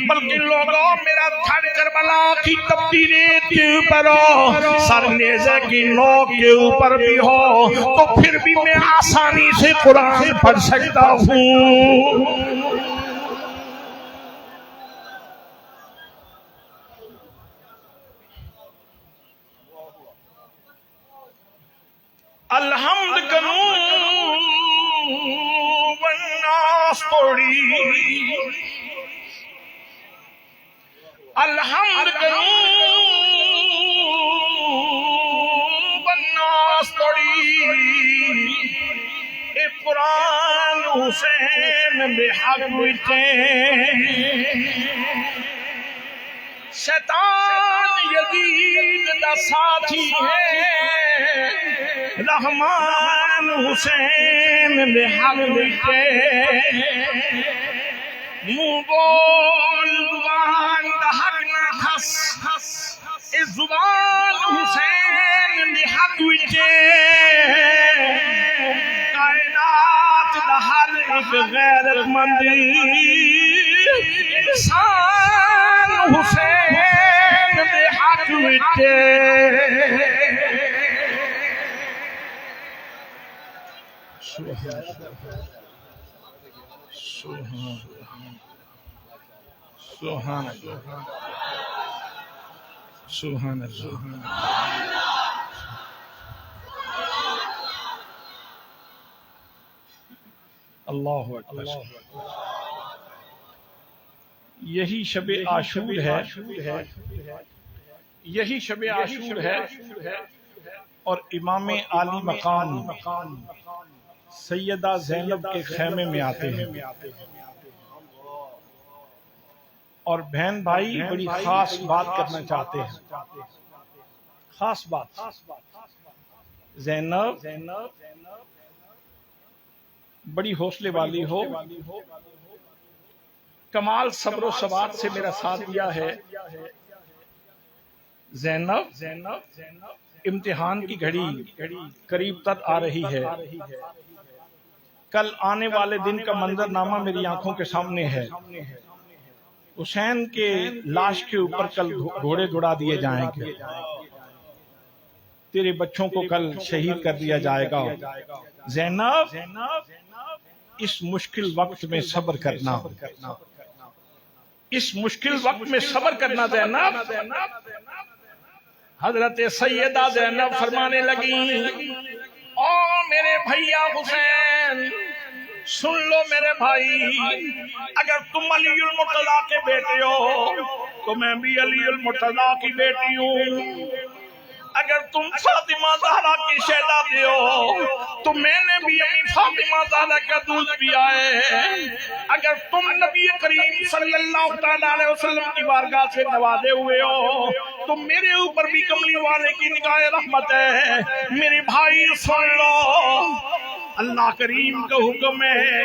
بلکہ لوگوں میرا دھڑ کربلا کی تپتی ریت کے اوپر ہو، سر نیزے کی نوک کے اوپر بھی ہو تو پھر بھی میں آسانی سے قرآن پڑھ سکتا ہوں۔ الحمد کنوں والناس توڑی، الحمد کنوں والناس توڑی، اے قرآن حسین بے حق بچے، شیطان یزید دا ساتھی ہے، رحمان حسین بے حق بچے، منہ بول زبان دا حق نہ خس، اے زبان حسین بے حق بچے، کائنات دا ہر ایک غیرت مند انسان حسین بے حق بچے۔ سبحان اللہ، سبحان اللہ، اللہ اکبر۔ یہی شب عاشور ہے، یہی شب عاشور ہے، اور امام عالی مقام سیدہ زینب کے خیمے میں آتے ہیں، اور بہن بھائی بڑی خاص بات کرنا چاہتے ہیں، خاص بات۔ زینب بڑی حوصلے والی ہو، کمال صبر و ثبات سے میرا ساتھ دیا ہے۔ زینب امتحان کی گھڑی قریب تر آ رہی ہے، کل آنے والے دن کا منظرنامہ میری آنکھوں کے سامنے ہے. حسین کے لاش کے اوپر کل گھوڑے دوڑا دیے جائیں گے. تیرے بچوں کو کل شہید کر دیا جائے گا. زینب اس مشکل وقت میں صبر کرنا. اس مشکل وقت میں صبر کرنا زینب. حضرت سیدہ زینب فرمانے لگی او میرے بھیا حسین سن لو میرے بھائی، اگر تم علی المرتضیٰ کے بیٹے ہو تو میں بھی علی المرتضیٰ کی بیٹی ہوں. اگر تم فاطمہ زہرا کی شہزادی ہو تو میں نے بھی اپنی فاطمہ زہرا کا دودھ پیا ہے. اگر تم نبی کریم صلی اللہ علیہ وسلم کی بارگاہ سے نوازے ہوئے ہو تو میرے اوپر بھی کملی والے کی نگاہ رحمت ہے. میرے بھائی سن لو، اللہ کریم کا حکم ہے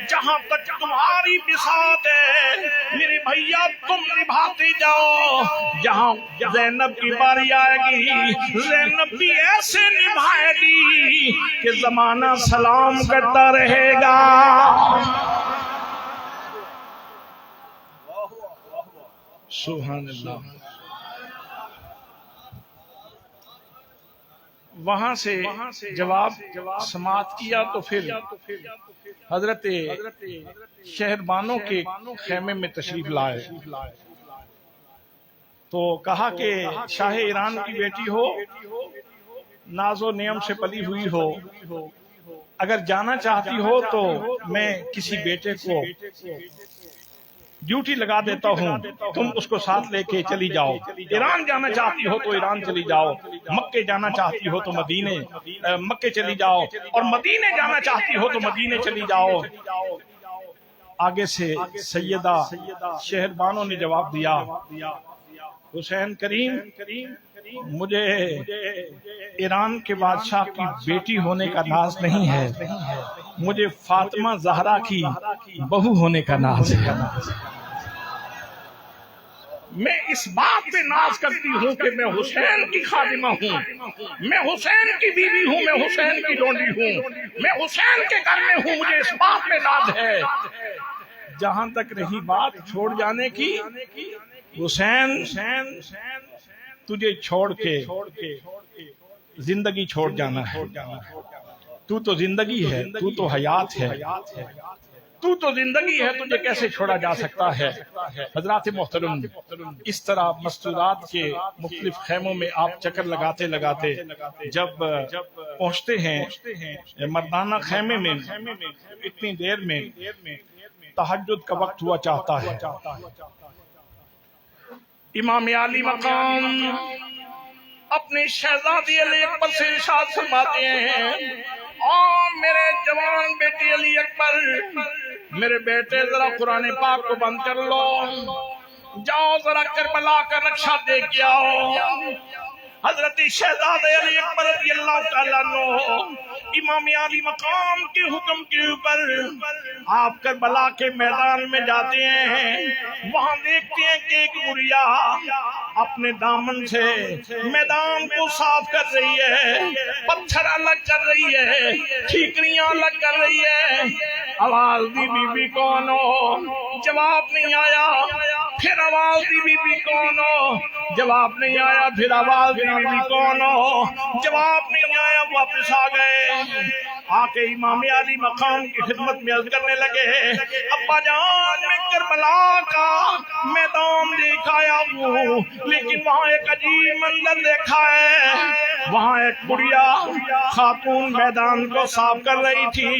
جہاں تک تمہاری بساط ہے میرے بھیا تم نبھاتے جاؤ. جہاں زینب کی باری آئے گی زینب بھی ایسے نبھائے گی کہ زمانہ سلام کرتا رہے گا. سبحان اللہ. وہاں سے جواب سماعت کیا تو پھر حضرت شہربانوں کے خیمے میں تشریف لائے تو کہا کہ شاہ ایران کی بیٹی ہو، ناز و نعم سے پلی ہوئی ہو، اگر جانا چاہتی ہو تو میں کسی بیٹے کو ڈیوٹی لگا دیتا ہوں، تم اس کو ساتھ لے کے چلی جاؤ. ایران جانا چاہتی ہو تو ایران چلی جاؤ، مکے جانا چاہتی ہو تو مکے چلی جاؤ، اور مدینے جانا چاہتی ہو تو مدینے چلی جاؤ. آگے سے سیدہ شہربانوں نے جواب دیا حسین کریم مجھے ایران کے بادشاہ کی بیٹی ہونے کا ناز نہیں ہے، مجھے فاطمہ زہرا کی بہو ہونے کا ناز ہے. میں اس بات پہ ناز کرتی ہوں کہ میں حسین کی خادمہ ہوں، میں حسین کی بیوی ہوں، میں حسین کی لونڈی ہوں، میں حسین کے گھر میں ہوں، مجھے اس بات پہ ناز ہے. جہاں تک رہی بات چھوڑ جانے کی، حسین تجھے چھوڑ کے زندگی چھوڑ جانا ہے. تو تو زندگی ہے، تو تو حیات ہے، تو تو زندگی ہے، تجھے کیسے چھوڑا جا سکتا ہے. حضرات محترم، اس طرح مستورات کے مختلف خیموں میں آپ چکر لگاتے لگاتے جب پہنچتے ہیں مردانہ خیمے میں، اتنی دیر میں تہجد کا وقت ہوا چاہتا ہے. امام علی مقام اپنی شہزادی علی اکبر سے ارشاد فرماتے ہیں اور میرے جوان بیٹی علی اکبر، میرے بیٹے ذرا قرآن پاک کو بند کر لو، جاؤ ذرا کربلا کا نقشہ دیکھ کے آؤ. حضرت شہزادے علی اکبر رضی اللہ تعالیٰ عنہ امام علی مقام کے حکم کے اوپر آپ کربلا کے میدان میں جاتے ہیں. وہاں دیکھتے ہیں کہ ایک بڑھیا اپنے دامن سے میدان کو صاف کر رہی ہے، پتھر الگ کر رہی ہے، ٹھیکریاں الگ کر رہی ہے. آواز دی بی بی کون ہو؟ جواب نہیں آیا. پھر آواز دی بی بی کون ہو؟ جواب نہیں آیا. پھر آواز دی بی بی کون ہو؟ جواب نہیں آیا. واپس آ گئے، آ کے امام علی مقام کی خدمت میں عرض کرنے لگے ابا جان میں کربلا کا میدان دیکھ آیا ہوں، لیکن وہاں ایک عجیب منظر دیکھا ہے. وہاں ایک بڑھیا خاتون میدان کو صاف کر رہی تھی،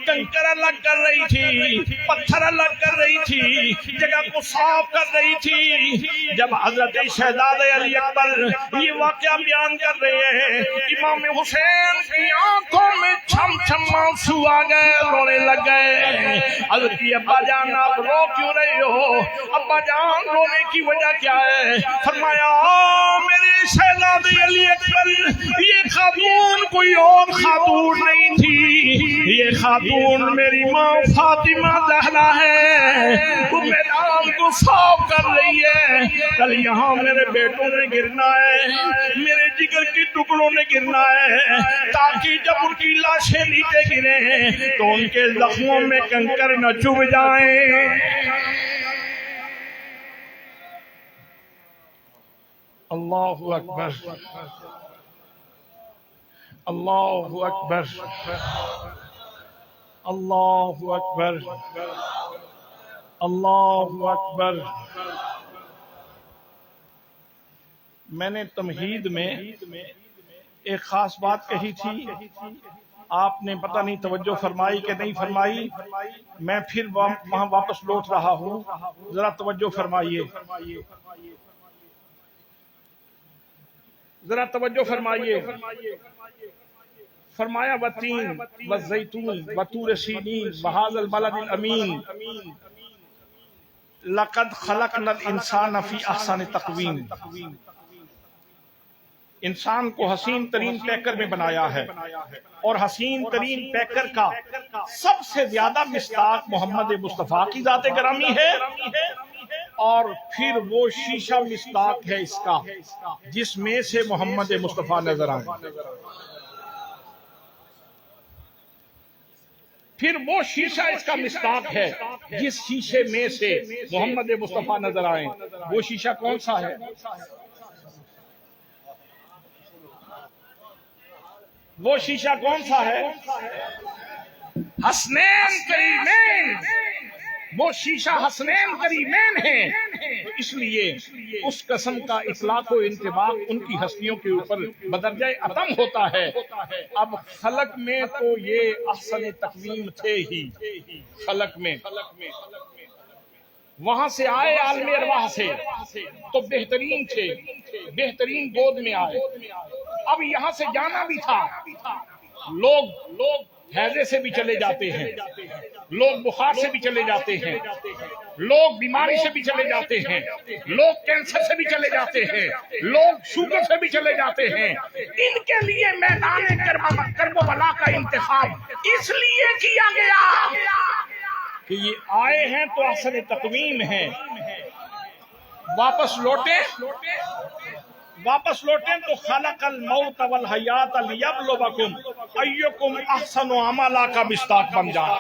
کنکر الگ کر رہی تھی، پتھر الگ کر رہی تھی، جگہ کو صاف کر رہی تھی. جب حضرت شہزادے علی اکبر یہ واقعہ بیان کر رہے ہیں، امام حسین کی آنکھوں میں چھم چھم آنسو آ گئے، رونے لگ گئے. حضرت ابا جان آپ رو کیوں رہے ہو؟ ابا جان رونے کی وجہ کیا ہے؟ فرمایا میرے شہزادے علی اکبر یہ خاتون کوئی اور خاتون نہیں تھی، یہ خاتون میری ماں فاطمہ زہرا کرنا ہے، تو میدان کو صاف کر رہی ہے، کل یہاں میرے بیٹوں نے گرنا ہے، میرے جگر کے ٹکڑوں نے گرنا ہے، تاکہ جب ان کی لاشیں نیچے گریں تو ان کے زخموں میں کنکر نہ چبھ جائیں۔ اللہ اکبر، اللہ اکبر، اللہ اکبر، اللہ اکبر۔ میں نے تمہید میں ایک خاص بات کہی تھی، آپ نے پتہ نہیں توجہ فرمائی کہ نہیں فرمائی، میں پھر وہاں واپس لوٹ رہا ہوں، ذرا توجہ فرمائیے، ذرا توجہ فرمائیے۔ فرمایا والتین والزیتون وطور سینین وہذا البلد الامین لقد خلقنا الانسان فی احسن تقویم۔ انسان کو حسین ترین پیکر میں بنایا ہے، اور حسین ترین پیکر کا سب سے زیادہ مصداق محمد مصطفیٰ کی ذات گرامی ہے، اور پھر وہ شیشہ مصداق ہے اس کا جس میں سے محمد مصطفیٰ نظر آئے، پھر وہ شیشہ اس کا مصداق ہے جس شیشے میں سے محمد مصطفیٰ نظر آئیں۔ وہ شیشہ کون سا ہے؟ وہ شیشہ کون سا ہے؟ حسنین کریمین، وہ شیشہ حسنین کریمین ہے، تو اس لیے اس قسم کا اطلاق و انطباق ان کی ہستیوں کے اوپر بدرجہ اتم ہوتا ہے۔ اب خلق میں تو یہ احسن تقویم تھے ہی، خلق میں وہاں سے آئے عالم ارواح سے تو بہترین تھے، بہترین گود میں آئے، اب یہاں سے جانا بھی تھا۔ لوگ ہیضے سے بھی چلے جاتے ہیں، لوگ بخار سے بھی چلے جاتے ہیں، لوگ بیماری سے بھی چلے جاتے ہیں، لوگ کینسر سے بھی چلے جاتے ہیں، لوگ شوگر سے بھی چلے جاتے ہیں۔ ان کے لیے میدان کرب و بلا کا انتخاب اس لیے کیا گیا کہ یہ آئے ہیں تو احسن تقویم ہیں، واپس لوٹیں تو خلق الموت والحیات لیبلوکم ایکم احسن عملا کا مصداق بن جائے۔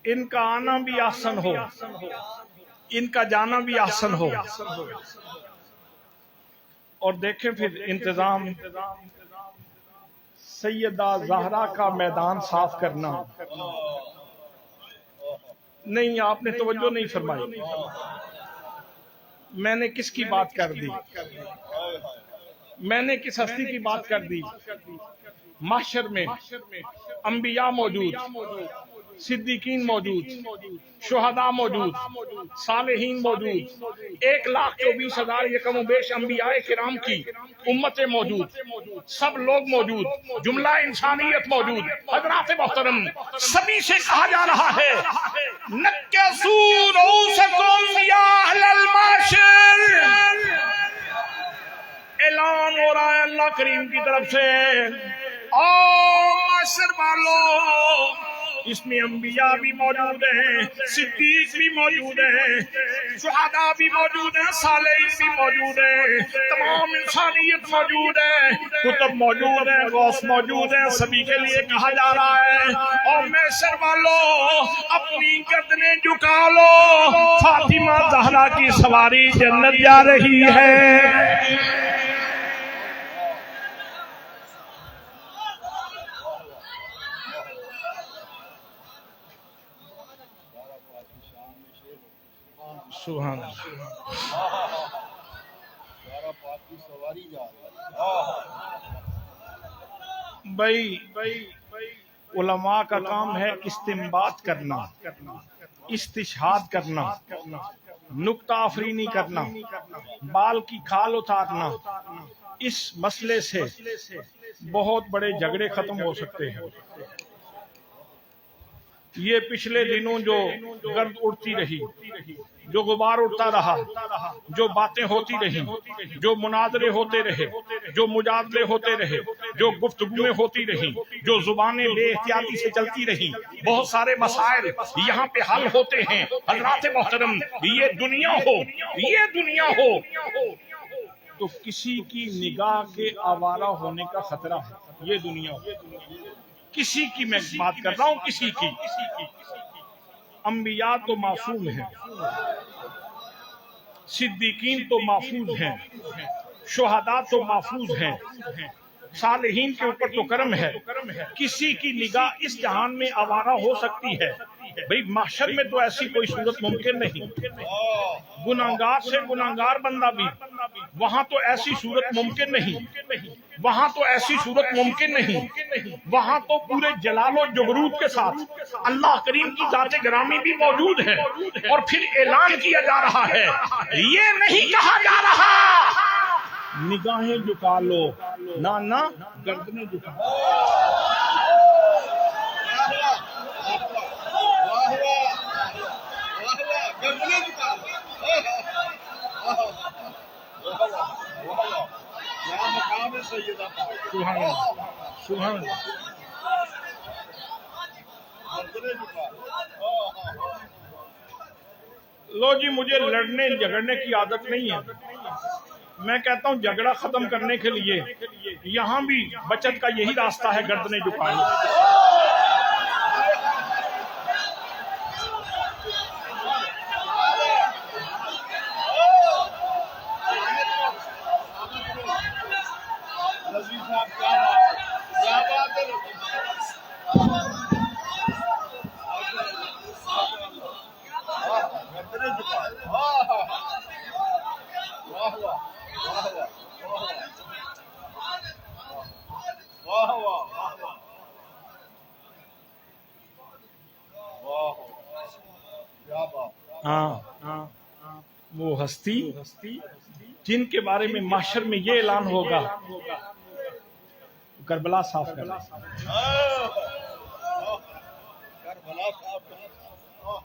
ان کا آنا بھی احسن ہو، ان کا جانا بھی احسن ہو، اور دیکھیں پھر انتظام سیدہ زہرا کا میدان صاف کرنا۔ نہیں، آپ نے توجہ نہیں فرمائی، میں نے کس کی بات کر دی؟ میں نے کس ہستی کی بات کر دی؟ محشر میں انبیاء موجود، صدیقین موجود، شہداء موجود، صالحین موجود، 1,24,000 یکم و بیش انبیاء کرام کی امتیں موجود، سب لوگ موجود، جملہ انسانیت موجود، حضرات محترم سبھی سے کہا جا رہا ہے نکسو رؤوسکم یا اہل المحشر، اعلان ہو رہا ہے اللہ کریم کی طرف سے، او معاشر والو، اس میں انبیاء بھی موجود ہیں، صدیق بھی موجود ہیں، شہداء بھی موجود ہیں، صالحین بھی موجود ہیں، تمام انسانیت موجود ہے، کتب موجود ہیں، غوث موجود ہیں، سبھی کے لیے کہا جا رہا ہے اور محشر والو اپنی گردنیں جھکا لو، فاطمہ زہرا کی سواری جنت جا رہی ہے۔ سبحان بھائی علماء کا کام ہے استنباط کرنا، استشہاد کرنا، نکتہ آفرینی کرنا، بال کی کھال اتارنا۔ اس مسئلے سے بہت بڑے جھگڑے ختم ہو سکتے ہیں۔ یہ پچھلے دنوں جو گرد اڑتی رہی، جو غبار اڑتا رہا، جو باتیں ہوتی رہیں، جو مناظرے ہوتے رہے، جو مجادلے ہوتے رہے، جو گفتگویں ہوتی رہیں، جو زبانیں بے احتیاطی سے چلتی رہیں، بہت سارے مسائل یہاں پہ حل ہوتے ہیں۔ حضرات محترم، یہ دنیا ہو تو کسی کی نگاہ کے آوارہ ہونے کا خطرہ ہے۔ یہ دنیا ہو، کسی کی میں بات کر رہا ہوں، کسی کی۔ انبیاء تو معصوم ہیں، صدیقین تو محفوظ ہیں، شہداء تو محفوظ ہیں، صالحین کے اوپر تو کرم ہے۔ کسی کی نگاہ اس جہان میں آوارہ ہو سکتی ہے، بھئی محشر میں تو ایسی کوئی صورت ممکن نہیں۔ گناہگار سے گناہگار بندہ بھی، وہاں تو ایسی صورت ممکن نہیں، وہاں تو ایسی صورت ممکن نہیں، وہاں تو پورے جلال و جبروت کے ساتھ اللہ کریم کی ذات گرامی بھی موجود ہے، اور پھر اعلان کیا جا رہا ہے، یہ نہیں کہا جا رہا نگاہیں جھکا لو، نہ گردنیں جھکا لو۔ سبحان اللہ۔ لو جی، مجھے لڑنے جھگڑنے کی عادت نہیں ہے، میں کہتا ہوں جھگڑا ختم کرنے کے لیے یہاں بھی بچت کا یہی راستہ ہے، گردنیں جھکائیں۔ ہاں، وہ ہستی جن کے بارے میں محشر میں یہ اعلان ہوگا، کربلا صاف کرنا۔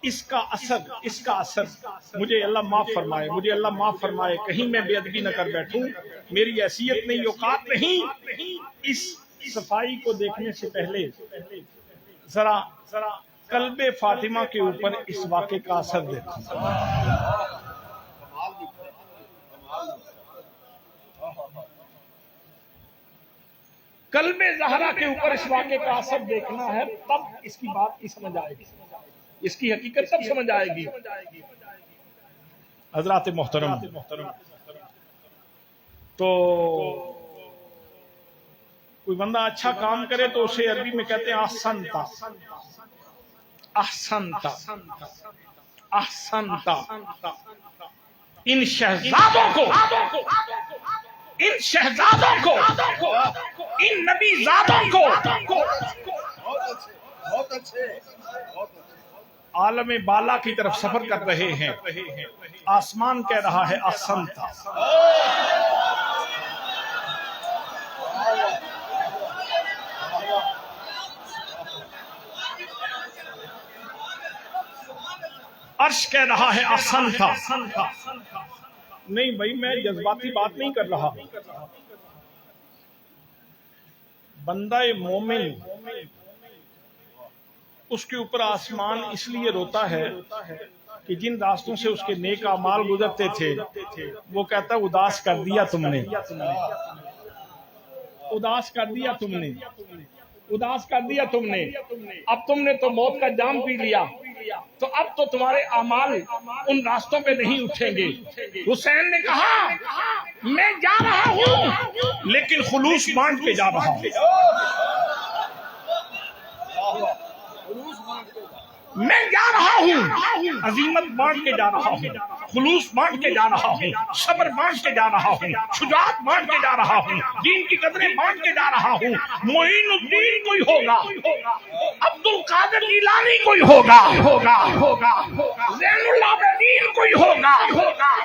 اس کا اثر مجھے اللہ معاف فرمائے، کہیں میں بے ادبی نہ کر بیٹھوں، میری حیثیت نہیں، اوقات نہیں۔ اس صفائی کو دیکھنے سے پہلے ذرا قلب فاطمہ کے اوپر اس واقعے کا اثر دیکھیں۔ قلب زہرا کے اوپر اس واقعے کا اثر دیکھنا ہے، تب اس کی بات سمجھ آئے گی، اس کی حقیقت تب سمجھ آئے گی۔ حضرات محترم، تو کوئی بندہ اچھا کام کرے تو اسے عربی میں کہتے ہیں احسنتا، احسنتا، احسنتا۔ ان شہزادوں کو، ان نبی زادوں کو عالم بالا کی طرف سفر کر رہے ہیں، آسمان کہہ رہا ہے احسنتا۔ عرش کہہ رہا ہے احسنتا۔ نہیں بھائی، میں جذباتی بات نہیں کر رہا۔ بندہ مومن، اس کے اوپر آسمان اس لیے روتا ہے کہ جن راستوں سے اس کے نیک اعمال گزرتے تھے، وہ کہتا ہے اداس کر دیا تم نے، اداس کر دیا تم نے، اداس کر دیا تم نے۔ اب تم نے تو موت کا جام پی لیا، تو اب تو تمہارے اعمال ان راستوں پہ نہیں اٹھیں گے۔ حسین نے کہا میں جا رہا ہوں لیکن خلوص بانٹ کے جا رہا ہوں، میں جا رہا ہوں، عظیمت بانٹ کے جا رہا ہوں، خلوص بانٹ کے جا رہا ہوں، صبر بانٹ کے جا رہا ہوں، شجاعت بانٹ کے جا رہا ہوں، دین کی قدریں بانٹ کے جا رہا ہوں۔ معین الدین کوئی ہوگا، عبد القادر جیلانی کوئی ہوگا، زین العابدین کوئی ہوگا،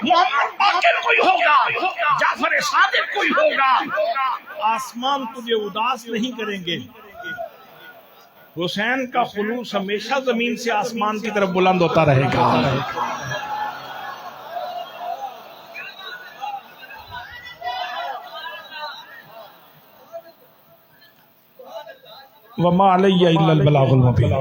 محمد باقر کوئی ہوگا، جعفر صادق کوئی ہوگا۔ آسمان تجھے اداس نہیں کریں گے، حسین کا خلوص ہمیشہ زمین سے آسمان کی طرف بلند ہوتا رہے گا. وما علی الا البلاغ المبین.